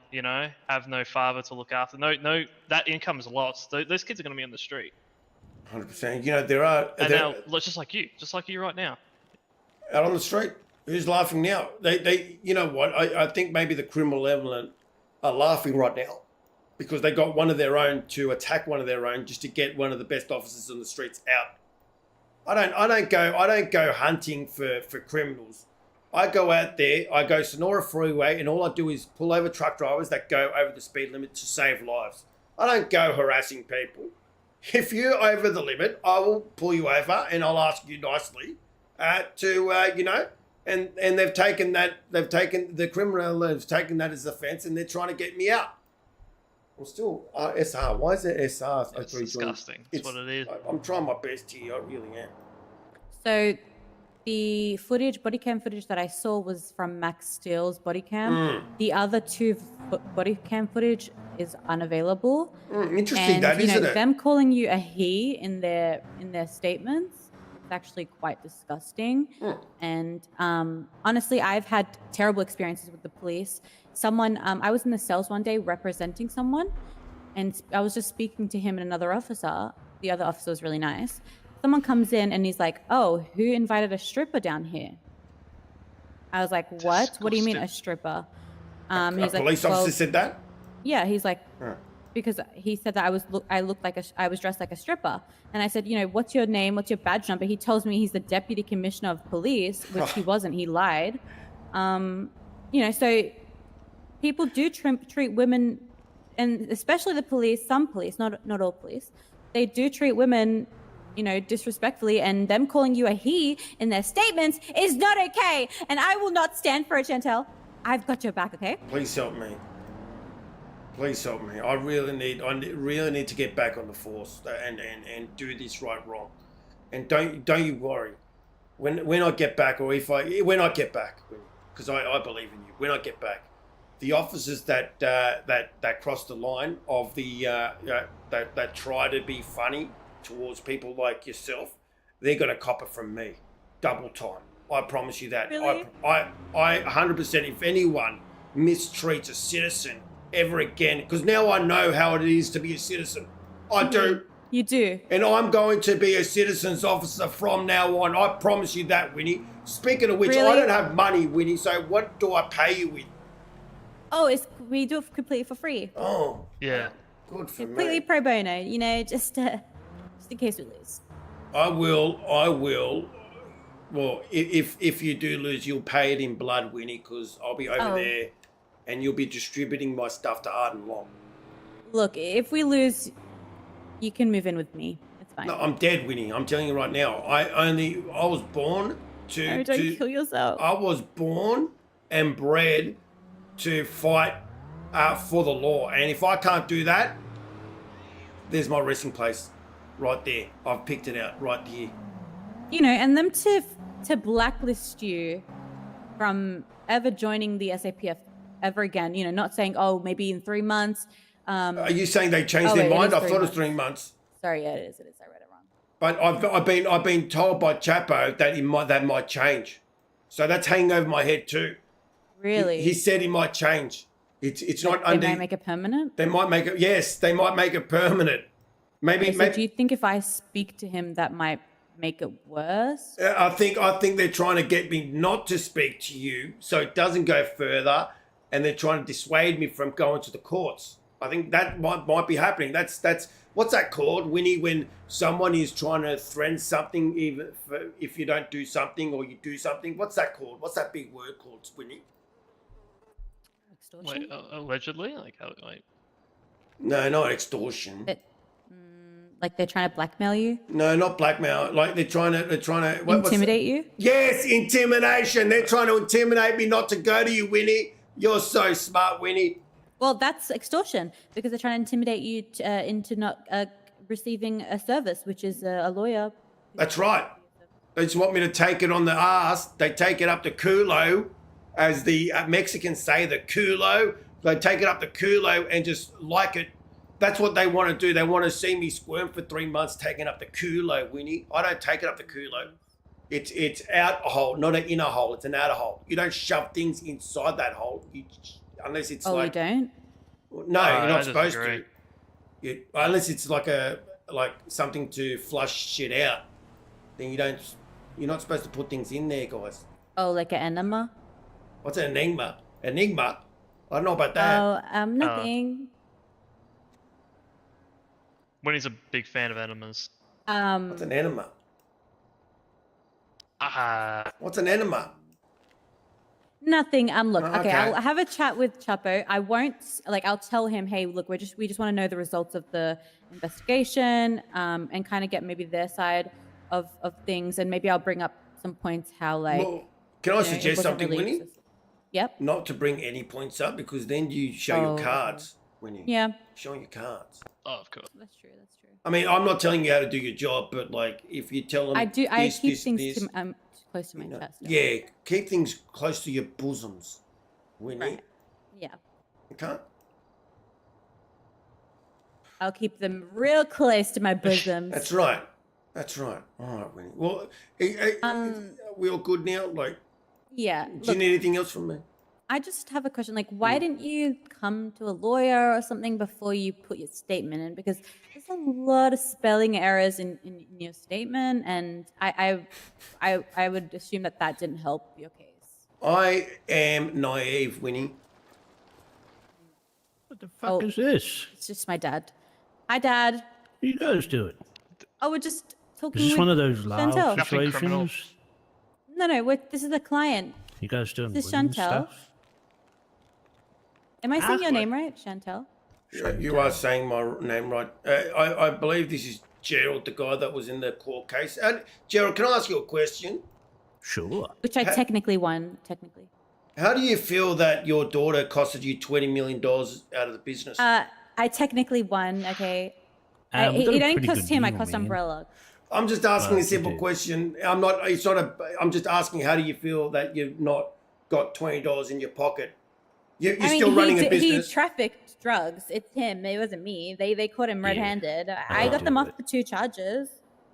have no father to look after. No, that income's lost. Those kids are going to be on the street. 100%. There are And now, just like you right now. out on the street. Who's laughing now? They you know what? I think maybe the criminal element are laughing right now because they got one of their own to attack one of their own just to get one of the best officers on the streets out. I don't go hunting for criminals. I go out there, I go Sonora Freeway, and all I do is pull over truck drivers that go over the speed limit to save lives. I don't go harassing people. If you're over the limit, I will pull you over and I'll ask you nicely and they've taken the criminal has taken that as offence and they're trying to get me out. Well, still, SR. Why is it SR? It's disgusting. It's what it is. I'm trying my best here. I really am. So the body cam footage that I saw was from Max Steele's body cam. The other 2 body cam footage is unavailable. Interesting, And isn't it? them calling you a he in their statements is actually quite disgusting. And honestly, I've had terrible experiences with the police. I was in the cells one day representing someone, and I was just speaking to him and another officer. The other officer was really nice. Someone comes in and he's like, "Oh, who invited a stripper down here?" I was like, "What? What do you mean a stripper?" A He's like, police officer said that? yeah, he's like, Huh. because he said that I was dressed like a stripper, and I said, what's your name? What's your badge number? He tells me he's the deputy commissioner of police, which he wasn't. He lied. So people do treat women, and especially the police. Some police, not all police, they do treat women, disrespectfully, and them calling you a he in their statements is not okay. And I will not stand for it, Chantel. I've got your back, okay? Please help me. Please help me. I really need to get back on the force and do this right wrong. And don't you worry. When I get back, when I get back, because I believe in you. When I get back, the officers that cross the line of the that try to be funny towards people like yourself, they're gonna cop it from me, double time. I promise you that. Really? I 100%. If anyone mistreats a citizen ever again, because now I know how it is to be a citizen. I do. You do. And I'm going to be a citizen's officer from now on. I promise you that, Winnie. Speaking of which, I Really? don't have money, Winnie, so what do I pay you with? Oh, we do it completely for free. Oh, Yeah. good for Completely me. pro bono, just in case we lose. I will. Well, if you do lose, you'll pay it in blood, Winnie, because I'll be over Oh. there and you'll be distributing my stuff to Arden Long. Look, if we lose, you can move in with me. It's fine. No, I'm dead, Winnie. I'm telling you right now. I was born to. No, don't kill yourself. I was born and bred to fight for the law, and if I can't do that, there's my resting place, right there. I've picked it out right here. You know, and them to blacklist you from ever joining the SAPF ever again. You know, not saying, oh, maybe in 3 months. Are you saying they changed Oh, their wait, it mind? is I 3 thought it was months. 3 months. Sorry, yeah, it is. It is. I read it wrong. But I've been told by Chapo that that might change, so that's hanging over my head too. Really? He said it might change. It's not They under. might make it permanent. They might make it. Yes, they might make it permanent. Maybe. Okay, so maybe do you think if I speak to him, that might make it worse? I think they're trying to get me not to speak to you, so it doesn't go further, and they're trying to dissuade me from going to the courts. I think that might be happening. That's what's that called, Winnie? When someone is trying to threaten something, even if you don't do something or you do something. What's that called? What's that big word called, Winnie? Extortion? Wait, allegedly? Like, No, not extortion. Like they're trying to blackmail you? No, not blackmail. Like they're trying to what's Intimidate you? Yes, intimidation. They're trying to intimidate me not to go to you, Winnie. You're so smart, Winnie. Well, that's extortion because they're trying to intimidate you into not receiving a service, which is a lawyer. That's right. They just want me to take it on the ass. They take it up the culo, as the Mexicans say, the culo. They take it up the culo and just like it. That's what they want to do. They want to see me squirm for 3 months taking up the culo, Winnie. I don't take it up the culo. It's out a hole, not an inner hole. It's an outer hole. You don't shove things inside that hole, unless it's Oh, like. you don't? No, you're not I supposed disagree. to. Unless it's like something to flush shit out. Then you're not supposed to put things in there, guys. Oh, like an enema? What's an enigma? Enigma? I don't know about that. Oh, nothing. Winnie's a big fan of enemas. What's an enema? What's an enema? Nothing. Look, okay, Okay. I'll have a chat with Chapo. I won't I'll tell him, hey, look, we just want to know the results of the investigation, and kind of get maybe their side of things, and maybe I'll bring up some points how Well, can I you know, it suggest wasn't something, really Winnie? accessible. Yep. Not to bring any points up because then you show Oh, your cards, Winnie. Yeah. Showing your cards. Oh, of course. That's true. That's true. I mean, I'm not telling you how to do your job, but like if you tell them, I do. I this, keep this, things this, close to my you know, chest. yeah, keep things close to your bosoms, Winnie. Right. Yeah. Okay. I'll keep them real close to my bosoms. That's right. That's right. All right, Winnie. Well, are we all good now? Like, Yeah. do you Look, need anything else from me? I just have a question. Like, why didn't you come to a lawyer or something before you put your statement in? Because there's a lot of spelling errors in your statement, and I would assume that didn't help your case. I am naive, Winnie. What the fuck Oh. is this? It's just my dad. Hi, Dad. You guys do it. Oh, we're just talking. Is this with one of those loud Chantel. Nothing criminal. situations? No. This is a client. You guys doing This is women's Chantel. stuff? Am I saying your Ahmed. name right, Chantel? You are saying my name right. I believe this is Gerald, the guy that was in the court case. Gerald, can I ask you a question? Sure. Which I technically won. Technically. How do you feel that your daughter costed you $20 million out of the business? I technically won. Okay. We got It a didn't pretty cost good him. I deal, cost man. Umbrella. I'm just asking a you simple do. question. I'm not. It's not a. I'm just asking. How do you feel that you've not got $20 in your pocket? You're still running a business. He trafficked drugs. It's him. It wasn't me. They caught him red-handed. I got do them off it. for 2 charges.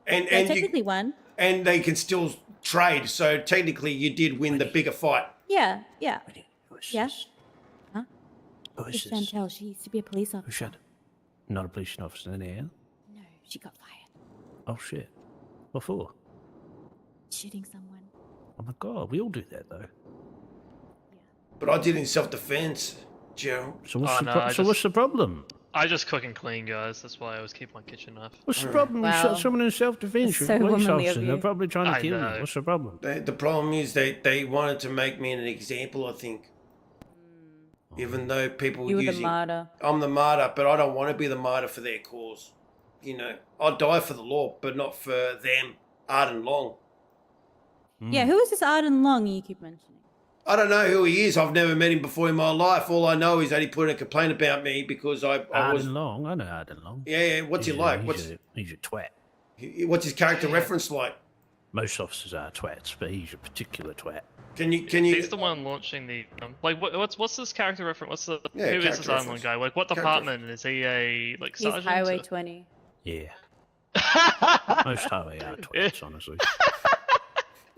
and I and technically you, won. and they can still trade. So technically, you did win the bigger fight. Yeah. Who is Yeah? this? Huh? Who is It's this? Chantel. She used to be a police Who officer. shot? Not a police officer in here. No, she got fired. Oh shit. What for? Shooting someone. Oh my god, we all do that though. But I did in self-defense, Gerald. So what's, Oh, the, no, pro- I so what's just- the problem? I just cook and clean, guys. That's why I always keep my kitchen knife. What's the problem? You Wow. shot someone in self-defense. That's You're a so police womanly of officer. They're you. probably trying to I kill know. you. What's the problem? The problem is they wanted to make me an example. I think. Even though people You were the using, martyr. I'm the martyr, but I don't want to be the martyr for their cause. You know, I'll die for the law, but not for them. Arden Long. Yeah, who is this Arden Long you keep mentioning? I don't know who he is. I've never met him before in my life. All I know is that he put in a complaint about me because I was. Arden Long, I know Arden Long. Yeah. What's he like? He's a twat. What's his character reference like? Most officers are twats, but he's a particular twat. Can you? He's the one launching the like. What's this character reference? What's the Yeah, who is this character Arden reference. guy? Like, what Character department is he? A like He's sergeant? Highway or- 20. Yeah. Most highway are twats, honestly.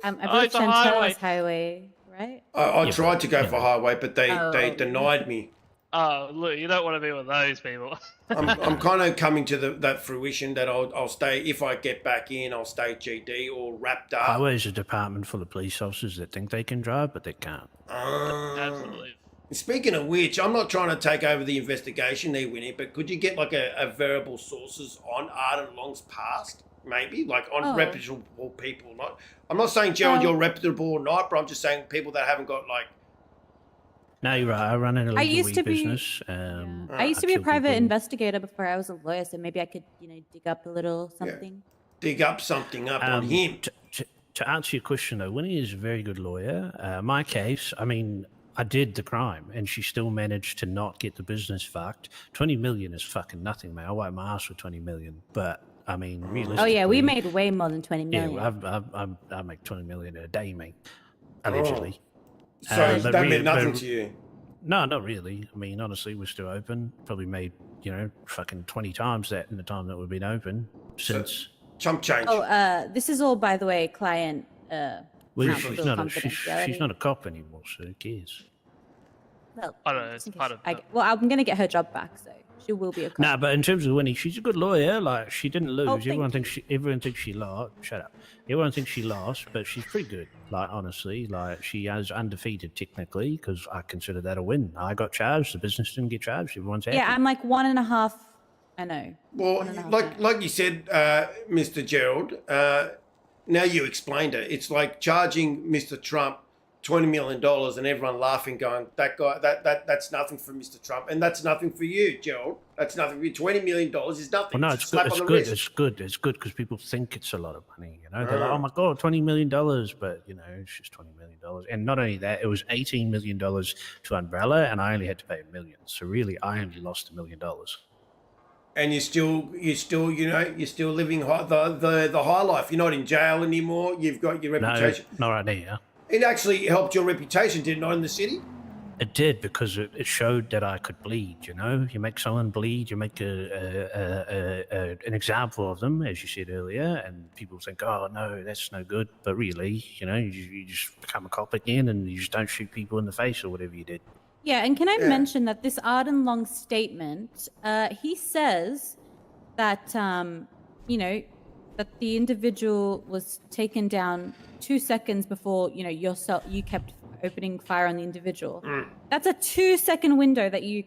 I believe it's a Chantel highway. is Highway, right? I Yeah, tried to go yeah. for highway, but they Oh. denied me. Oh, look, you don't want to be with those people. I'm kind of coming to that fruition that I'll stay if I get back in. I'll stay GD or wrapped up. Highway's a department full of police officers that think they can drive, but they can't. Absolutely. Speaking of which, I'm not trying to take over the investigation there, Winnie, but could you get like a variable sources on Arden Long's past? Maybe like on Oh. reputable people. I'm not saying Gerald Well- you're reputable or not, but I'm just saying people that haven't got like. No, you're right. I run an illegal used to be- business. I used to be a kill private people. investigator before I was a lawyer, so maybe I could, dig up a little something. Dig up something up on him. To answer your question, though, Winnie is a very good lawyer. My case, I mean, I did the crime, and she still managed to not get the business fucked. 20 million is fucking nothing, man. I wipe my ass for 20 million. But, I mean, realistically... Oh, yeah, we made way more than 20 Yeah, million. I make 20 million a day, mate. Allegedly. So but that re- meant nothing but- to you. No, not really. I mean, honestly, we're still open. Probably made, fucking 20 times that in the time that we've been open since... Chump change. Oh, this is all, by the way, client. Well, counsel she's not confidentiality. a cop anymore, so who cares? Well, I don't know, just it's in part case of well, I'm gonna get her job back, so she will be a cop. Nah, but in terms of Winnie, she's a good lawyer. Like, she didn't lose. Oh, thank everyone you. thinks she lost. Shut up. Everyone thinks she lost, but she's pretty good. Like, honestly, like she is undefeated technically because I consider that a win. I got charged. The business didn't get charged. Everyone's happy. Yeah, I'm like 1.5. I know. Well, 1.5 like you said, Mr. Gerald, now you explained it. It's like charging Mr. Trump $20 million and everyone laughing, going, that guy, that's nothing for Mr. Trump, and that's nothing for you, Gerald. That's nothing for you. $20 million is nothing. Well, no, It's it's a slap good. It's on the good. wrist. It's good. It's good because people think it's a lot of money. They're like, "Oh my god, $20 million!" But it's just $20 million. And not only that, it was $18 million to Umbrella, and I only had to pay $1 million. So really, I only lost $1 million. And you're still living the high life. You're not in jail anymore. You've got your reputation. No, not right now. It actually helped your reputation, did it not, in the city? It did because it showed that I could bleed. You make someone bleed, you make an example of them, as you said earlier, and people think, "Oh no, that's no good." But really, you just become a cop again, and you just don't shoot people in the face or whatever you did. Yeah, and can I mention that this Arden Long statement, he says that, that the individual was taken down 2 seconds before, you kept opening fire on the individual. That's a 2-second window that you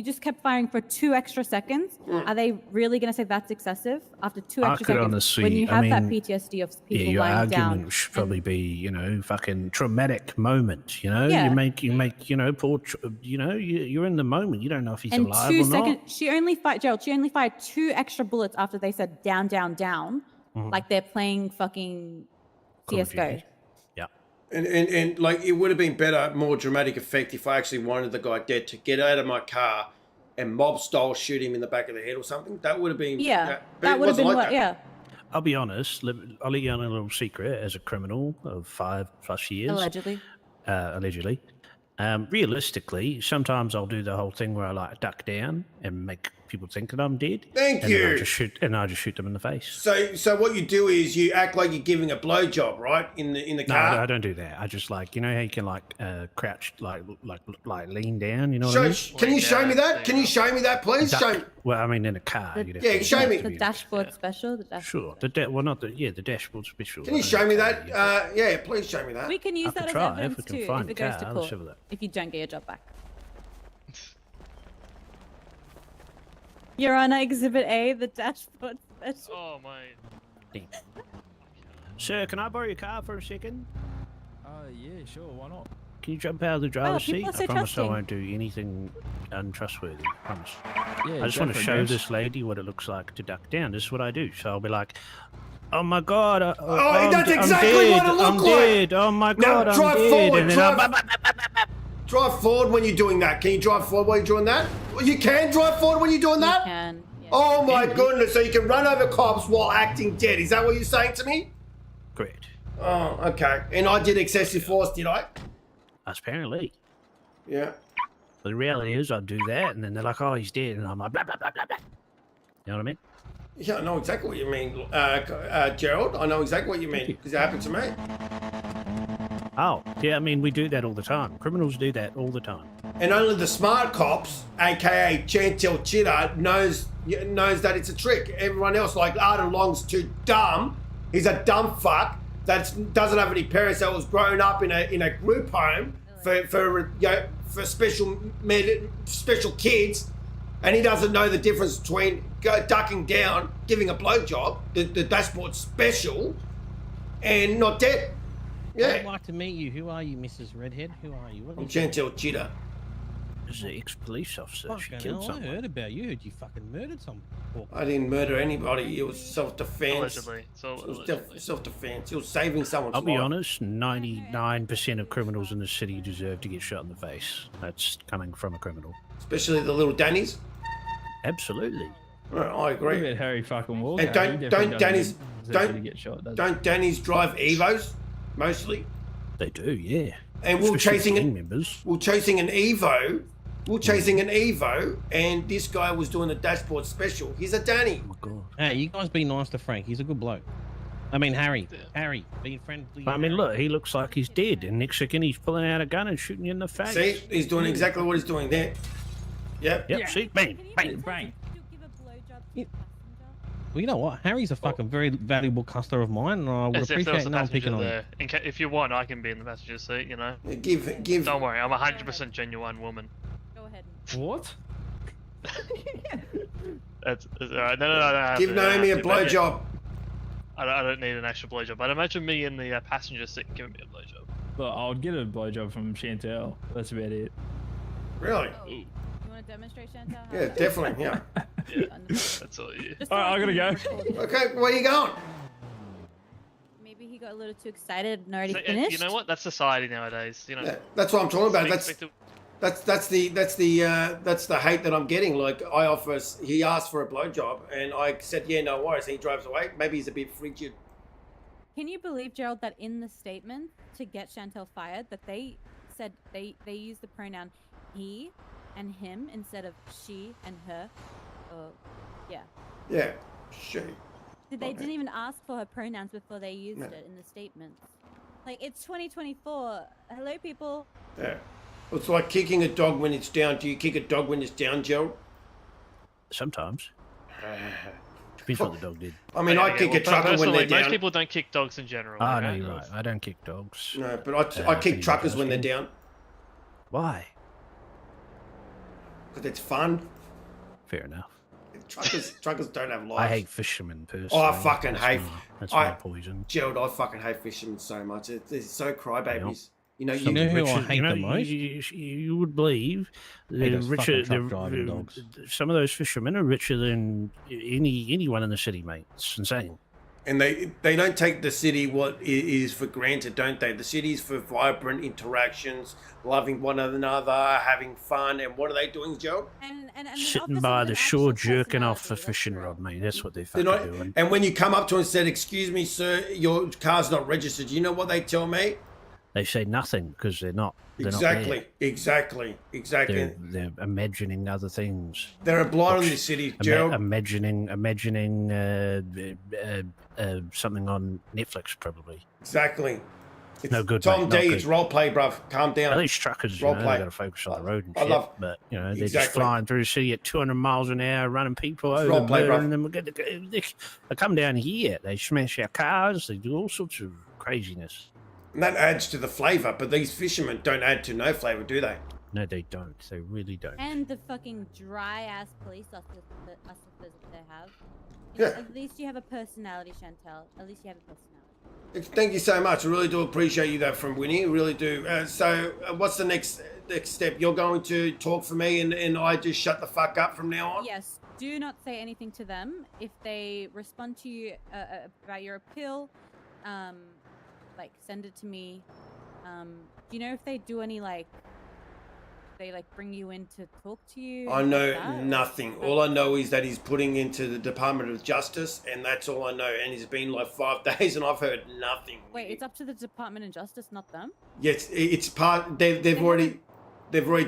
just kept firing for 2 extra seconds. Are they really going to say that's excessive after 2 I extra could seconds? honestly- when you I have that mean, PTSD of Yeah, people your lying argument down. should probably be, fucking traumatic moment. Yeah. You make, poor, you're in the moment. You don't know if he's And alive 2 or not. seconds, she only fired 2 extra bullets after they said down, down, down, like they're playing fucking Call of CS:GO. Duty. Yeah. And like it would have been better, more dramatic effect if I actually wanted the guy dead to get out of my car and mob style shoot him in the back of the head or something. That would have been Yeah, but that it would have wasn't been like what. that. Yeah, I'll be honest. I'll let you on a little secret. As a criminal of 5+ years, allegedly. Realistically, sometimes I'll do the whole thing where I duck down and make people think that I'm dead. Thank and then you. I just shoot them in the face. So what you do is you act like you're giving a blowjob, right? In the No, car. I don't do that. I just how you can crouch, lean down. You know what So, I mean? can you show me that? Duck. Can you show me that, please? Duck. Show. Well, I mean, in a car. you'd have Yeah, to- show you'd me. have to The be- dashboard special. The dashboard. Sure. The dashboard special. Can you show me that? Yeah, please show me that. We can use I that could as try, evidence if we can too find if it a goes to car, court. let's have a look. If you don't get your job back. Your Honor, Exhibit A, the dashboard special. Oh my. Sir, can I borrow your car for a second? Yeah, sure, why not? Can you jump out of the driver's seat? people are so I promise trusting. I won't do anything untrustworthy. I promise. Yeah, I just want to show this lady what it looks like to duck down. This is what I do. So I'll be like, "Oh my god! that's I'm exactly dead, what it looked I'm like. dead. Oh my god! I'm drive dead!" forward, And then drive forward when you're doing that. Can you drive forward while you're doing that? You can drive forward when you're doing You that? can. Yes. Oh my goodness, so you can run over cops while acting dead. Is that what you're saying to me? Correct. Oh, okay. And I did excessive force, did I? Apparently. Yeah. But the reality is, I do that, and then they're like, "Oh, he's dead," and I'm like, "Blah blah blah blah blah." You know what I mean? Yeah, I know exactly what you mean, Gerald. I know exactly what you mean because it happened to me. Oh, yeah. I mean, we do that all the time. Criminals do that all the time. And only the smart cops, aka Chantel Chitter, knows that it's a trick. Everyone else, like Arden Long's too dumb. He's a dumb fuck that doesn't have any parents that was grown up in a group home for special kids, and he doesn't know the difference between ducking down, giving a blowjob, the dashboard special, and not dead. Yeah. I'd like to meet you. Who are you, Mrs. Redhead? Who are you? What I'm is your- Chantel Chitter. This is an ex-police officer. She Fucking killed hell, I someone. heard about you. Heard you fucking murdered some poor. I didn't murder anybody. It was self-defense. Allegedly. So It was allegedly. self-defense. It was saving someone's I'll be life. honest, 99% of criminals in this city deserve to get shot in the face. That's coming from a criminal. Especially the little Dannies. Absolutely. Right, I What agree. about Harry fucking Walker? And don't- He definitely don't doesn't Danny's- deserve don't- to get shot, does he? Don't Dannies drive Evos mostly? They do, yeah. And we're Especially chasing gang it. members. We're chasing an Evo. And this guy was doing the dashboard special. He's a Danny. Oh my god. Hey, you guys be nice to Frank. He's a good bloke. I mean, Harry. Harry, being friendly. I mean, look, he looks like he's dead, and next second he's pulling out a gun and shooting you in the face. See, he's doing exactly what he's doing there. Yep. Yep, Yeah. see? Bang, Can you bang. please bang. give a blowjob to Yeah. the passenger? Well, you know what? Harry's a fucking very valuable customer of mine, and I would As if there was appreciate a no one passenger picking on you. there. If you want, I can be in the passenger seat, you know. Give. Don't worry, I'm a 100% genuine woman. Go ahead. What? That's alright. No. Give Naomi a blowjob. I don't need an actual blowjob. But imagine me in the passenger seat giving me a blowjob. Look, I would get a blowjob from Chantel. That's about it. Really? You want to demonstrate, Chantal? Yeah, definitely. Yeah. Yeah, that's all you. Just Alright, I gotta go. go. Okay, where you going? Maybe he got a little too excited and already So, finished. you know what? That's society nowadays. You know. Yeah, that's what I'm talking about. Expect to- That's the hate that I'm getting. Like he asked for a blowjob, and I said, yeah, no worries. And he drives away. Maybe he's a bit frigid. Can you believe, Gerald, that in the statement to get Chantel fired, that they said they used the pronoun he and him instead of she and her? Oh, yeah. Yeah, she. They Okay. didn't even ask for her pronouns before they used No. it in the statements. Like, it's 2024. Hello, people. Yeah. It's like kicking a dog when it's down. Do you kick a dog when it's down, Gerald? Sometimes. Depends what the dog did. I mean, Yeah, I kick well, a trucker when personally, they're down. Most people don't kick dogs in general. Ah, no, okay? you're right. I don't kick dogs. No, but I kick can truckers you when they're ask me? down Why? because it's fun. Fair enough. Truckers don't have lives. I hate fishermen personally. Oh, I fucking That's hate- That's I- my poison. Gerald, I fucking hate fishermen so much. They're so crybabies. You know, You know who I hate the you- most? You would believe Hate the those richer, fucking truck driving dogs. some of those fishermen are richer than anyone in the city, mate. It's insane. and they don't take the city what it is for granted, don't they? The city's for vibrant interactions, loving one another, having fun, and what are they doing, Gerald? And the Sitting opposite by of the an shore, actual jerking off the personality, fishing that's rod, real. mate. That's what they're They're fucking not, doing. and when you come up to them and said, "Excuse me, sir, your car's not registered," you know what they tell me? They say nothing because they're not. They're Exactly, Not exactly. there. They're imagining other things. They're a blind in this city, Gerald. Imagining something on Netflix, probably. Exactly. It's No good, Tom mate, D, not it's good. role play, bruv. Calm At down. least truckers, you Role know, play. they got to focus on the road and I shit. love- But you know, they're just Exactly. flying through the city at 200 miles an hour, running people It's over, role play, murdering bruv. them. They come down here, they smash our cars, they do all sorts of craziness. And that adds to the flavour, but these fishermen don't add to no flavour, do they? No, they don't. They really don't. And the fucking dry ass police officers that they have. Yeah. At least you have a personality, Chantel. At least you have a personality. Thank you so much. I really do appreciate you that from Winnie. I really do. So what's the next step? You're going to talk for me and I just shut the fuck up from now on? Yes. Do not say anything to them. If they respond to you about your appeal, like send it to me. Do you know if they do any they bring you in to talk to you? I anything know like that? nothing. All I know is that he's putting into the Department of Justice, and that's all I know. And it's been like 5 days, and I've heard nothing. Wait, it's up to the Department of Justice, not them. Yes, it's part. They've already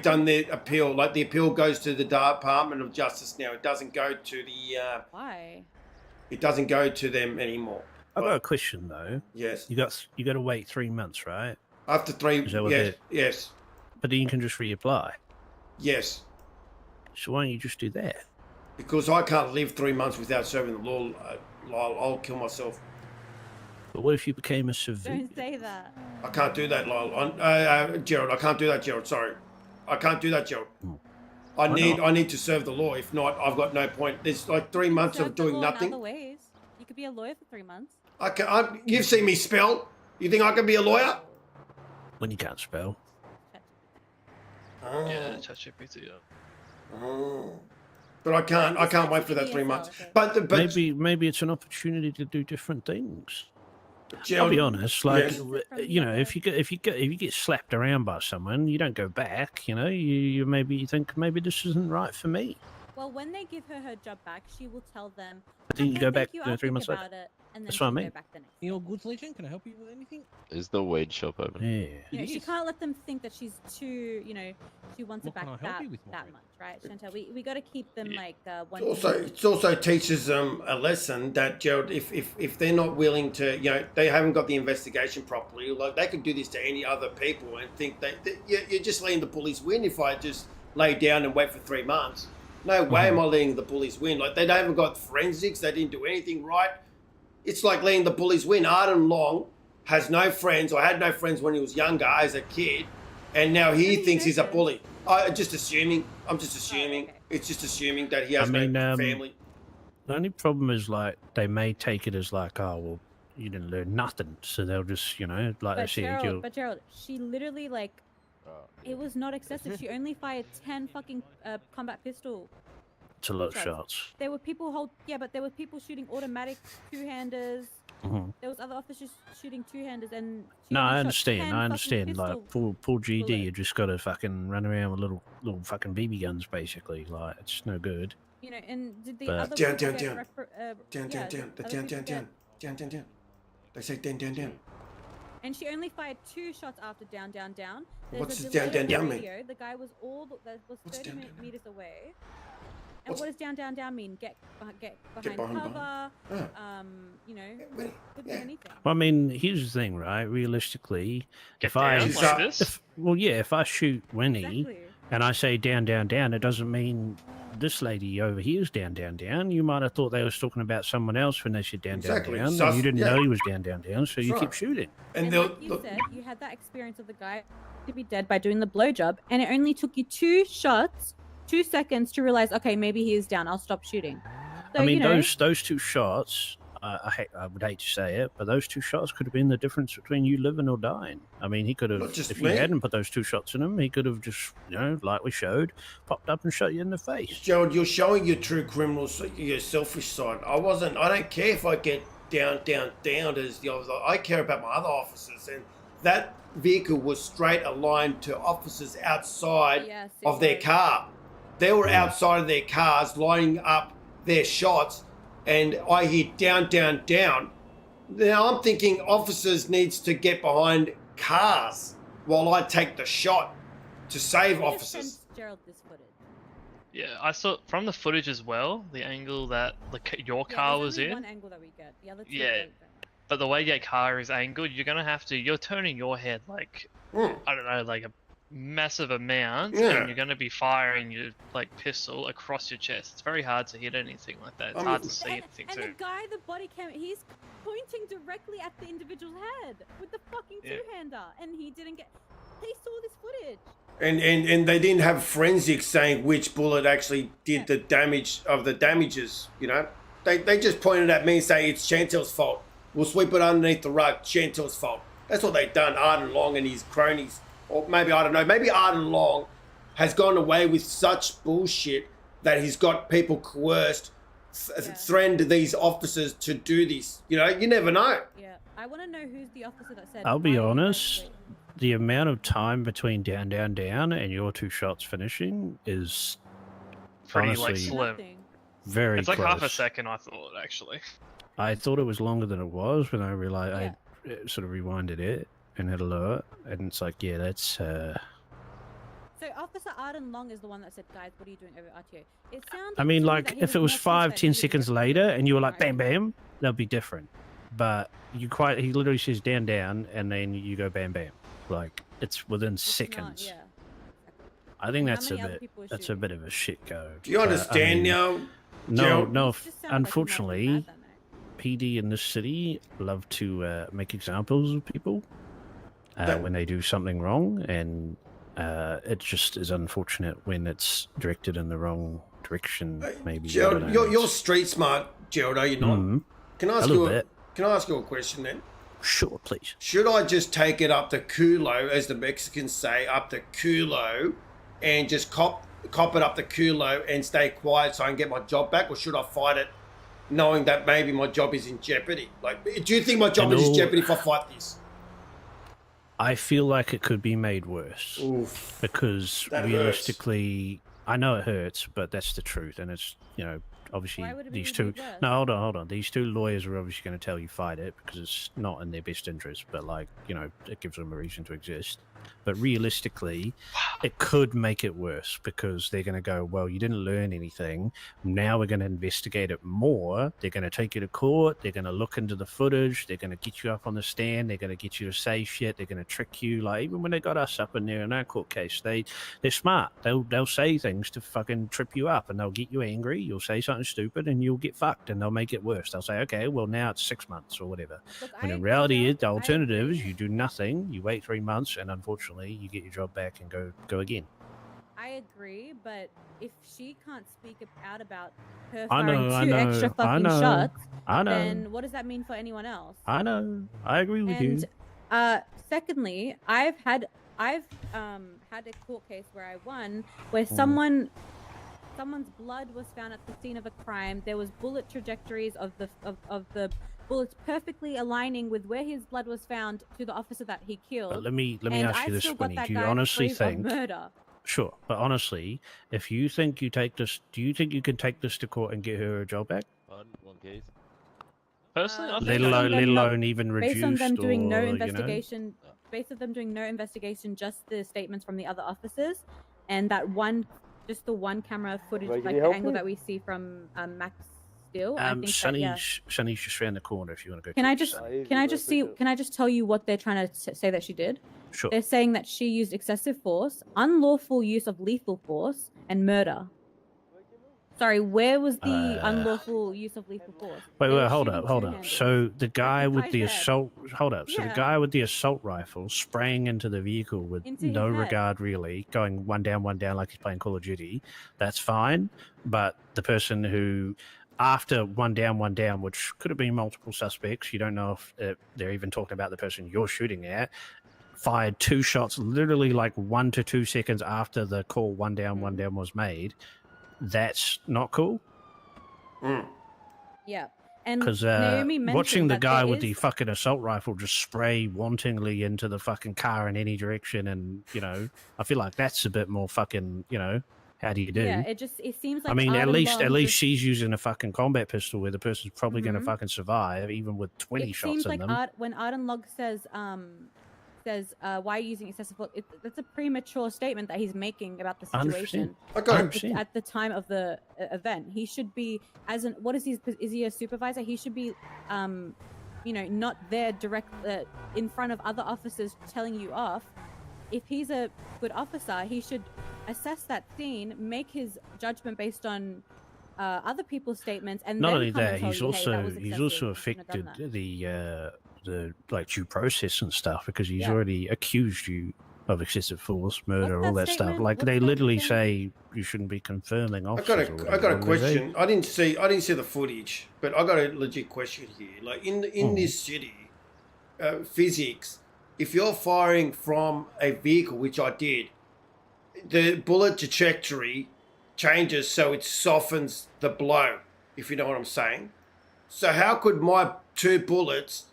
done their appeal. Like the appeal goes to the Department of Justice now. It doesn't go to the. Why? It doesn't go to them anymore. I've got a question though. Yes. You got to wait 3 months, right? After 3. Is that what Yes. Yes. But then you can just reapply. Yes. So why don't you just do that? Because I can't live 3 months without serving the law. I'll kill myself. But what if you became a civilian? Don't say that. I can't do that, Lyle. Gerald. I can't do that, Gerald. Sorry, I can't do that, Gerald. I need to serve the law. If not, I've got no point. There's like 3 months Serve of the doing law in nothing. other ways. You could be a lawyer for 3 months. You've seen me spell. You think I can be a lawyer? When you can't spell. Yeah, ChatGPT. Yeah. Oh. But I can't wait for that 3 months. But Maybe it's an opportunity to do different things. Gerald, I'll be honest, like yes. you know, if you get slapped around by someone, you don't go back. You know, you maybe think maybe this isn't right for me. Well, when they give her job back, she will tell them. But then you "Okay, go thank back you, 3 I'll months think later. about it," and then That's she'll what I mean. Go back the next. Your goods legion, can I help you with anything? Is the weed shop open? Yeah. You know, she is. can't let them think that she's too, she wants What it back can I help that, you with, my that friend? much, right, Chantal? We got to keep them one. It also teaches them a lesson that, Gerald, if they're not willing to, they haven't got the investigation properly, like they could do this to any other people and think that you're just letting the bullies win if I just lay down and wait for 3 months. No way am I letting the bullies win. Like, they haven't got forensics. They didn't do anything right. It's like letting the bullies win. Arden Long has no friends, or had no friends when he was younger as a kid, and now he thinks he's a bully. I'm just assuming. okay. It's just assuming that he has I mean, no family. The only problem is like they may take it as like, oh well, you didn't learn nothing, so they'll just like I But said, Gerald, she literally it was not excessive. She only fired 10 fucking combat pistol. it's a lot of shots. There were people but there were people shooting automatic two-handers. Mhm. There was other officers shooting two-handers, and she No, only I shot understand. 10 I fucking understand. pistol Like poor GD, bullets. you just got to fucking run around with little fucking BB guns, basically. Like it's no good. And did the But- other Down, people down, get down. yeah, Down. did other people get- Down. They say down. And she only fired 2 shots after down. There's What's a this delay down, on the mean? radio. The guy was What's 30 down? meters away. And What's- what does down mean? Get behind behind, cover. Wait, Could be yeah. anything. Well, I mean, here's the thing, right? Realistically, Get if I down She's like up. this. if I shoot Winnie Exactly. and I say down, it doesn't mean this lady over here is down. You might have thought they was talking about someone else when they said down, Exactly. down, Sus- and you didn't yeah. know he was down, so you That's keep right. shooting. And And they'll, like you said, you had that experience of the guy to be dead by doing the blowjob, and it only took you 2 shots, 2 seconds to realize, okay, maybe he is down. I'll stop shooting. So, I mean, those 2 shots. I would hate to say it, but those 2 shots could have been the difference between you living or dying. I mean, he could have, Not just if me. you hadn't put those 2 shots in him, he could have just, like we showed, popped up and shot you in the face. Gerald, you're showing your true criminal, your selfish side. I don't care if I get down as the officer. I care about my other officers, and that vehicle was straight aligned to officers outside Yes, it of their was. car. They were outside of their cars lining up their shots, and I hear down. Now I'm thinking officers needs to get behind cars while I take the shot to save We just officers. sent Gerald this footage. Yeah, I saw from the footage as well, the angle that your Yeah, car there's was only in. one angle that we get. The other 2 Yeah. don't. But the way your car is angled, you're turning your head like, Mm. I don't know, like a massive amount, Yeah. and you're going to be firing your pistol across your chest. It's very hard to hit anything like that. It's I hard mean- to see anything And too. the guy, the body cam, he's pointing directly at the individual's head with the fucking Yeah. two-hander, and he didn't get. They saw this footage. And they didn't have forensics saying which bullet actually did the damage of the damages, They just pointed at me and say it's Chantel's fault. we'll sweep it underneath the rug. Chantel's fault. That's what they've done. Arden Long and his cronies, or maybe I don't know. Maybe Arden Long has gone away with such bullshit that he's got people coerced, threatened these officers to do this. You know, you never know. Yeah, I want to know who's the officer that said. I'll be "I honest, wait." the amount of time between down, down, down and your 2 shots finishing is Pretty honestly like slim. Nothing. very It's like close. half a second, I thought, actually. I thought it was longer than it was when I realized Yeah. I sort of rewinded it and had a lower, and it's like, yeah, that's So Officer Arden Long is the one that said, "Guys, what are you doing over RTO?" It sounds. I mean, to me like, that he if it was more 5, concerned 10 he was seconds getting later and you were like, fired. bam, bam, that'd be different. But he literally says down, down, and then you go bam, bam. Like, it's within It's not- seconds. yeah. I think How that's many other people are that's a shooting? bit of a shit go. Do you understand now? No, Joe? no. It just sounded like he might have been Unfortunately, mad that night. PD in this city love to make examples of people when they do something wrong, and it just is unfortunate when it's directed in the wrong direction. Maybe I don't Gerald, know. you're street smart, Gerald, are you not? Mhm. Can I ask A you little bit. Can I ask you a question then? Sure, please. Should I just take it up the culo, as the Mexicans say, up the culo, and just cop it up the culo and stay quiet so I can get my job back, or should I fight it, knowing that maybe my job is in jeopardy? Like, do you think my job is in jeopardy if I fight this? I feel like it could be made worse Oof. because That hurts. realistically, I know it hurts, but that's the truth, and it's obviously Why would it be these two. made worse? No, hold on. These 2 lawyers are obviously going to tell you fight it because it's not in their best interest, but it gives them a reason to exist. But realistically, it could make it worse because they're going to go, well, you didn't learn anything. Now we're going to investigate it more. They're going to take you to court. They're going to look into the footage. They're going to get you up on the stand. They're going to get you to say shit. They're going to trick you. Like, even when they got us up in there in our court case, they're smart. They'll say things to fucking trip you up, and they'll get you angry. You'll say something stupid, and you'll get fucked, and they'll make it worse. They'll say, okay, well, now it's 6 months or whatever. Look, When I in agree, reality, Gerald. the I alternative is agree. you do nothing, you wait 3 months, and unfortunately, you get your job back and go again. I agree, but if she can't speak out about her I firing know, 2 I extra know, fucking I know, shots, I know, then what does that mean for anyone else? I know. I agree with you. And secondly, I've had a court case where I won, where someone's blood was found at the scene of a crime. There was bullet trajectories of the bullets perfectly aligning with where his blood was found to the officer that he killed. But let me and ask I you this, still got Winnie. that Do you guy honestly free of think? murder? Sure, but honestly, if you think you take this, do you think you can take this to court and get her job back? One case. Personally, I Let think Let alone- alone even reduced, Based on them doing no or, investigation, based on them doing no investigation, just the statements from the other officers, and that just the one camera footage, Right, can like you the help angle me? that we see from Max Steel. I think Sunny's just around the corner. If you want to go. Can I talk to just Sunny. can I just tell you what they're trying to say that she did? Sure. They're saying that she used excessive force, unlawful use of lethal force, and murder. Sorry, where was the unlawful use of lethal force? Wait, They were hold shooting up, hold up. two-handed. So the guy with guy's the head. assault, hold up. So the Yeah. guy with the assault rifle spraying into the vehicle with Into his no head. regard, really, going one down, like he's playing Call of Duty. That's fine. But the person who, after one down, which could have been multiple suspects, you don't know if they're even talking about the person you're shooting at, fired 2 shots, literally like 1 to 2 seconds after the call one down was made. That's not cool. Yeah. And Because Naomi mentioned watching the that guy there with the is- fucking assault rifle just spray wantonly into the fucking car in any direction, and I feel like that's a bit more fucking, how do you do? Yeah, it seems like I mean, at Arden least Long just- she's using a fucking combat pistol where the person's probably going to fucking survive, even with 20 it shots seems in like them. when Arden Log says why are you using excessive force, that's a premature statement that he's making about the 100%. situation. Okay. 100%. At the time of the event, he should be is he a supervisor? He should be not there direct in front of other officers telling you off. If he's a good officer, he should assess that scene, make his judgment based on other people's statements, and Not then only come and that, tell he's you, "Hey, that also was he's excessive. also You shouldn't have done affected that." the like due process and stuff because he's Yeah. already accused you of excessive force, murder, What's all that that stuff. statement? Like What's they that literally thing? say you shouldn't be confirming I officers. got a question. I didn't see the footage, but I got a legit question here. Like in this city, physics, if you're firing from a vehicle, which I did, the bullet trajectory changes so it softens the blow. If you know what I'm saying. So how could my 2 bullets,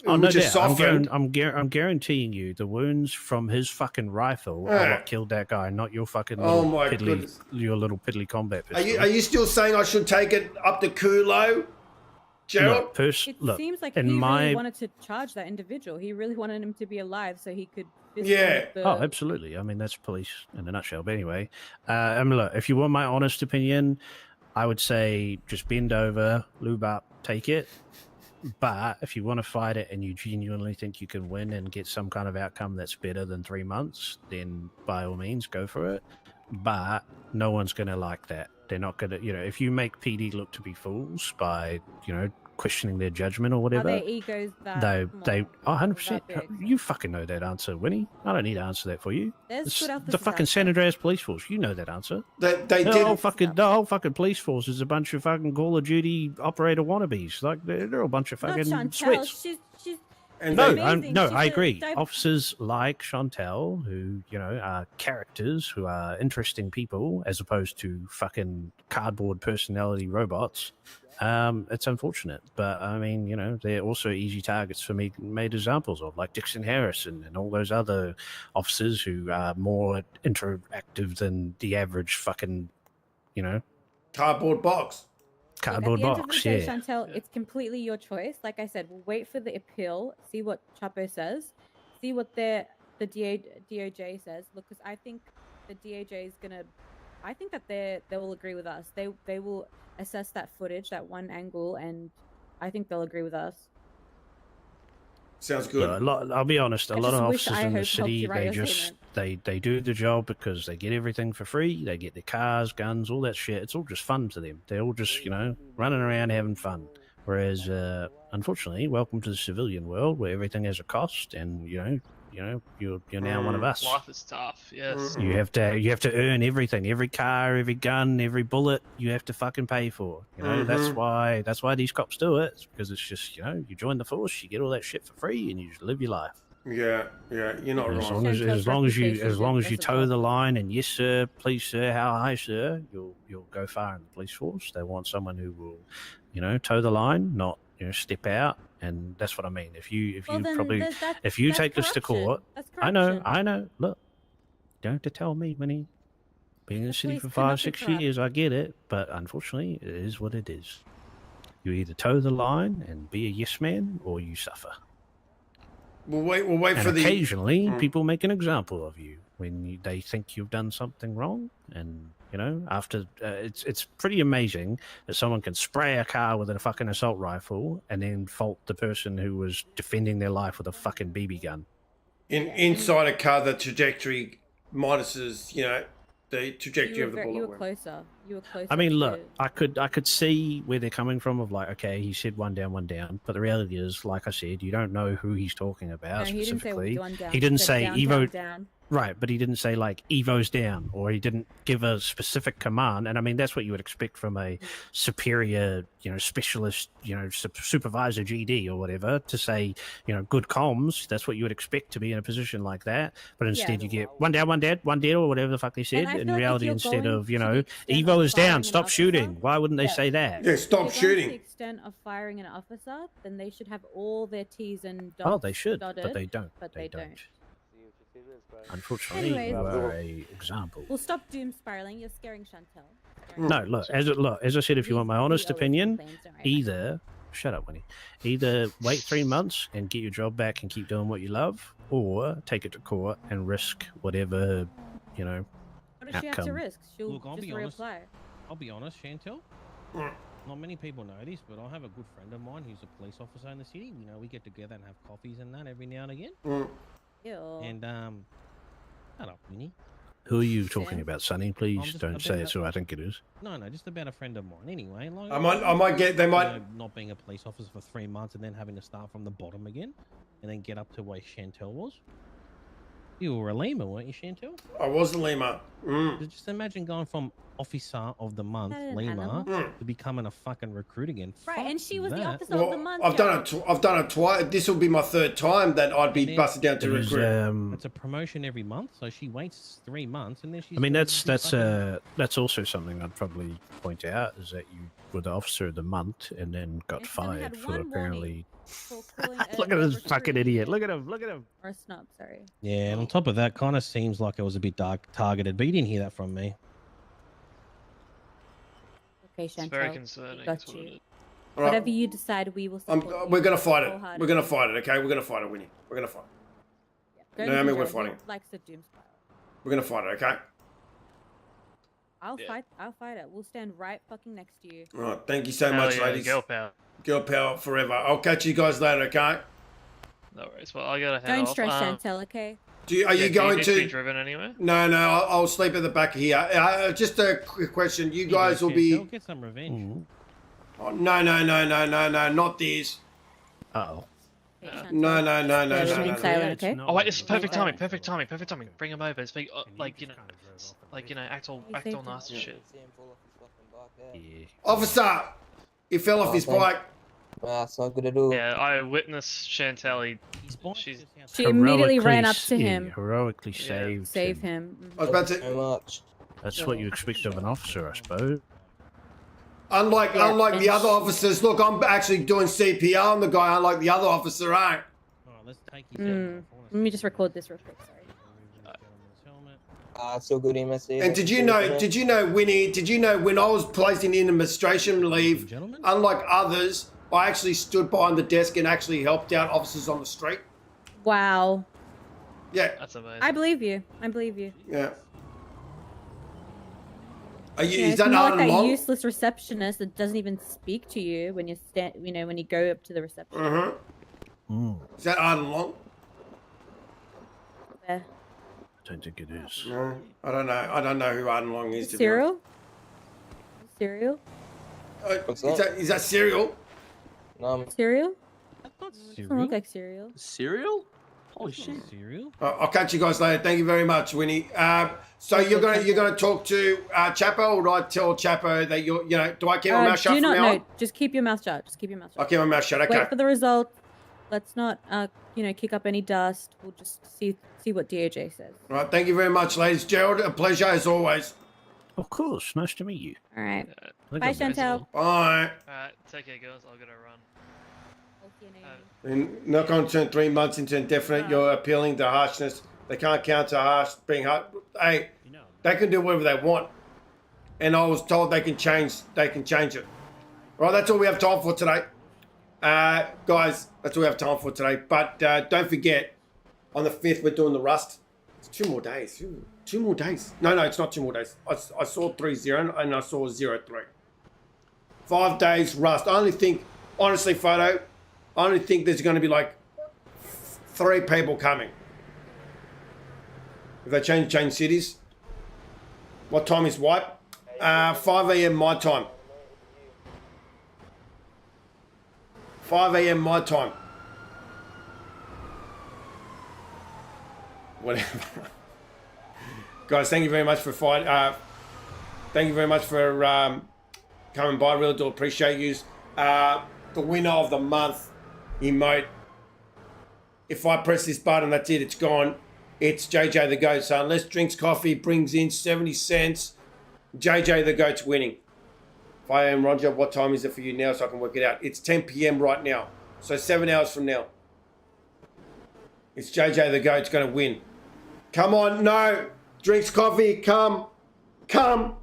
Oh no which are doubt. softened? I'm guaranteeing you the wounds from his fucking rifle are what killed that guy, not your fucking Oh little my piddly, goodness. your little piddly combat Are pistol. you still saying I should take it up to Kulo, Gerald? It Look, seems like in he my really wanted to charge that individual. He really wanted him to be alive so he could. Yeah. Oh, absolutely. I mean, that's police in a nutshell. But anyway, I mean, look, if you want my honest opinion, I would say just bend over, lube up, take it. But if you want to fight it and you genuinely think you can win and get some kind of outcome that's better than 3 months, then by all means, go for it. But no one's going to like that. They're not going to, if you make PD look to be fools by, questioning their judgment or whatever. Are their egos that They small? 100%. That big? You fucking know that answer, Winnie. I don't need to answer that for you. There's It's good the officers fucking out San there. Andreas police force. You know that answer. They The did. whole fucking police force is a bunch of fucking Call of Duty operator wannabes. Like they're a bunch of Not fucking Chantel. sweats. She's And No, they, amazing. She's I a agree. dive- Officers like Chantel, who are characters, who are interesting people, as opposed to fucking cardboard personality robots. It's unfortunate, but I mean, they're also easy targets for me made examples of, like Dixon Harrison and all those other officers who are more interactive than the average fucking, cardboard box. cardboard At the end box. of the day, Yeah. Chantel, it's completely your choice. Like I said, we'll wait for the appeal, see what Chapo says, see what the DOJ says. Look, because I think the DOJ is gonna. I think that they will agree with us. They will assess that footage, that one angle, and I think they'll agree with us. Sounds good. I'll be honest. A I lot of just wish officers I in the had helped you city, write they your just statement. they do the job because they get everything for free. They get their cars, guns, all that shit. It's all just fun to them. They're all just running around having fun. Whereas, unfortunately, welcome to the civilian world where everything has a cost, and you're now one of us. Life is tough. Yes. You have to earn everything, every car, every gun, every bullet. You have to fucking pay for. That's why these cops do it. It's because it's just you join the force, you get all that shit for free, and you just live your life. Yeah, you're not As wrong. long as you toe Yes, the line and yes sir, please sir, how high sir, you'll go far in the police force. They want someone who will, toe the line, not step out. And that's what I mean. If you take this to court, I know. Look, don't have to tell me, Winnie. Being in the city for 5-6 years, I get it, but unfortunately, it is what it is. You either toe the line and be a yes man, or you suffer. We'll wait And for the. occasionally, people make an example of you when they think you've done something wrong, and after it's pretty amazing that someone can spray a car with a fucking assault rifle and then fault the person who was defending their life with a fucking BB gun. Inside a car, the trajectory minuses, the trajectory You of the were, bullet. you were would. closer. You were closer. I mean, look, to- I could see where they're coming from of like, okay, he said one down, but the reality is, like I said, you don't know who he's talking about No, he didn't say specifically. one down. He didn't said say down, Evo. down. Right, but he didn't say like Evo's down, or he didn't give a specific command. And I mean, that's what you would expect from a superior, specialist, supervisor GD or whatever to say, good comms. That's what you would expect to be in a position like that. But instead, you get one down, one dead, or whatever the fuck they said. I In feel like if reality, you're instead going of, to the extent Evo of is firing down, an stop officer- shooting. Why wouldn't they Yeah. say that? Yeah, stop If you're going to shooting. the extent of firing an officer, then they should have all their T's and dots Oh, they should, dotted, but they don't. but they don't. Unfortunately, Anyways. you are a example. We'll stop doom spiraling. You're scaring Chantel. No, look, as I said, if you want my honest opinion, either shut up, Winnie. Either wait 3 months and get your job back and keep doing what you love, or take it to court and risk whatever, What does she have to outcome. risk? She'll Look, I'll just be honest. reapply. I'll be honest, Chantel. Mm. Not many people know this, but I have a good friend of mine who's a police officer in the city. We get together and have coffees and that every now and again. Ew. And shut up, Winnie. Who are you talking about, Sonny? Please just don't a say bit it's who I think it is. No, just about a friend of mine. Anyway, like I might get. They might. not being a police officer for 3 months and then having to start from the bottom again, and then get up to where Chantel was. You were a Lima, weren't you, Chantel? I was a Lima. Just imagine going from officer of the month, That an Lima, animal? to becoming a fucking recruit again. Right, Fuck and she was the that. officer of the Well, month. I've done it. I've done it twice. This will be my third time that I'd be then busted down to It was, recruit. It's a promotion every month, so she waits 3 months and then she's. I mean, gonna that's be fucking- that's also something I'd probably point out is that you were the officer of the month and then got And she only fired had for one apparently. for calling Look a at this recruit fucking idiot! Look at him! Look at him! or a snub. Sorry. Yeah, and on top of that, kind of seems like it was a bit dark targeted, but you didn't hear that from me. Okay, It's very Chantel. concerning. got That's what you. it is. All right. Whatever you decide, we will support you We're gonna fight it. We're wholeheartedly. gonna fight it. Okay, we're gonna fight it, Winnie. We're gonna fight. Don't No, I mean, enjoy we're it. He fighting. Likes the doom spiral. We're gonna fight it. Okay. I'll Yeah. fight. I'll fight it. We'll stand right fucking next to you. All right. Thank you so Hell much, yeah, ladies. girl power. Girl power forever. I'll catch you guys later. Okay. No worries. Well, I gotta head Don't off. stress, Chantel. Okay. Are you going need to be to? driven anywhere? No, no. I'll sleep at the back here. Just a quick question. You guys will Chantel, be. get some revenge. Oh, no, not this. Oh, Okay, Yeah. Chantel. No, no, no, no, Yeah, no, remain no. silent, okay? Oh wait, this is perfect Okay. timing. Perfect timing. Perfect timing. Perfect timing. Bring him over. Speak, act all He saved nasty him. shit. yeah. Officer, he fell off his bike. That's not good to do. Yeah, I witnessed Chantel. He's born She's- just outside. She immediately ran up to yeah, him, heroically Yeah. saved. save him. him. I was about Thank you to. so much. That's what you expect of an officer, I suppose. Unlike Yeah, the and other officers, look, I'm actually doing CPR on the guy. Unlike the other officer, right? Oh, let's take his Let me just record this real quick. Sorry. So good MSC. And did you know, Winnie? Did you know when I was placed in administration leave, Gentlemen? unlike others, I actually stood behind the desk and actually helped out officers on the street. Wow. Yeah, That's amazing. I believe you. I believe you. yeah. Are you? Yeah, Is it's that not not like that long? useless receptionist that doesn't even speak to you when you stand. You know, when you go up to the reception. Is that Arden Long? There. Don't think it is. No, I don't know. I don't know who Arden Long is. to be Cyril. Cyril. honest. What's Is that? that Cyril? No, Cyril. That's not Doesn't cereal. look like cereal. Cereal? Holy That's not shit. cereal. I'll catch you guys later. Thank you very much, Winnie. So you're gonna talk to Chapo, or do I tell Chapo that do I keep my mouth shut do from not now on? no. Just keep your mouth shut. Just keep your mouth shut. I'll keep my mouth shut. Okay. Wait for the result. Let's not, kick up any dust. We'll just see what DOJ says. All right. Thank you very much, ladies. Gerald, a pleasure as always. Of course. Nice to meet you. All right. Look Bye, at that. Chantel. Bye. Alright, take care, girls. I'll get a run. And not going to turn 3 months into indefinite. You're appealing to harshness. They can't counter harsh being hard. Hey, they can do whatever they want. And I was told they can change. They can change it. All right. That's all we have time for today, guys. That's all we have time for today. But don't forget, on the 5th we're doing the Rust. It's 2 more days. 2 more days. No, it's not 2 more days. I saw 3-0 and I saw 0-3. 5 days Rust. I only think, honestly, Photo, I only think there's going to be like 3 people coming. If they change cities. What time is White? 5 a.m. my time. 5 a.m. my time. Whatever. Guys, thank you very much for thank you very much for coming by. Really do appreciate you. The winner of the month emote. If I press this button, that's it. It's gone. It's JJ the Goat. So unless Drinks Coffee brings in 70 cents, JJ the Goat's winning. 5 a.m. Roger, what time is it for you now so I can work it out? It's 10 p.m. right now. So 7 hours from now. It's JJ the Goat's going to win. Come on, no. Drinks Coffee, come. Come,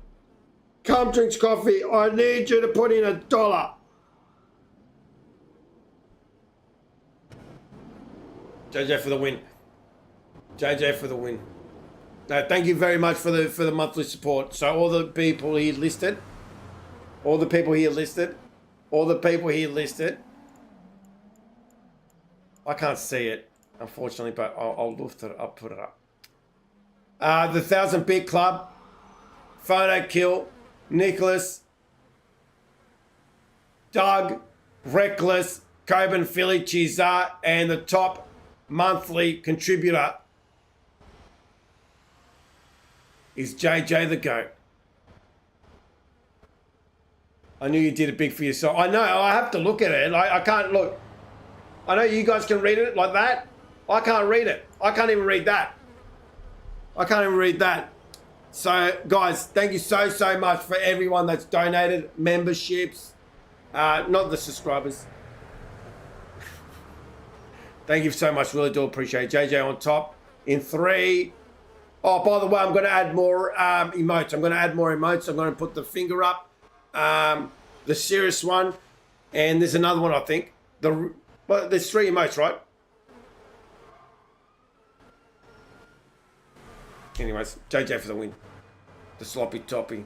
Drinks Coffee. I need you to put in $1. JJ for the win. JJ for the win. No, thank you very much for the monthly support. So all the people here listed, I can't see it, unfortunately, but I'll lift it. I'll put it up. The 1000-bit club, Photo Kill, Nicholas, Doug, Reckless, Coben, Philly, Chizar, and the top monthly contributor Is JJ the GOAT? I knew you did it big for yourself. I know, I have to look at it. I can't look. I know you guys can read it like that. I can't read it. I can't even read that. I can't even read that. So, guys, thank you so much for everyone that's donated. Memberships. Not the subscribers. Thank you so much. Really do appreciate it. JJ on top. In 3. Oh, by the way, I'm going to add more emotes. I'm going to add more emotes. I'm going to put the finger up. The serious one. And there's another one, I think. Well, there's 3 emotes, right? Anyways, JJ for the win. The sloppy toppy.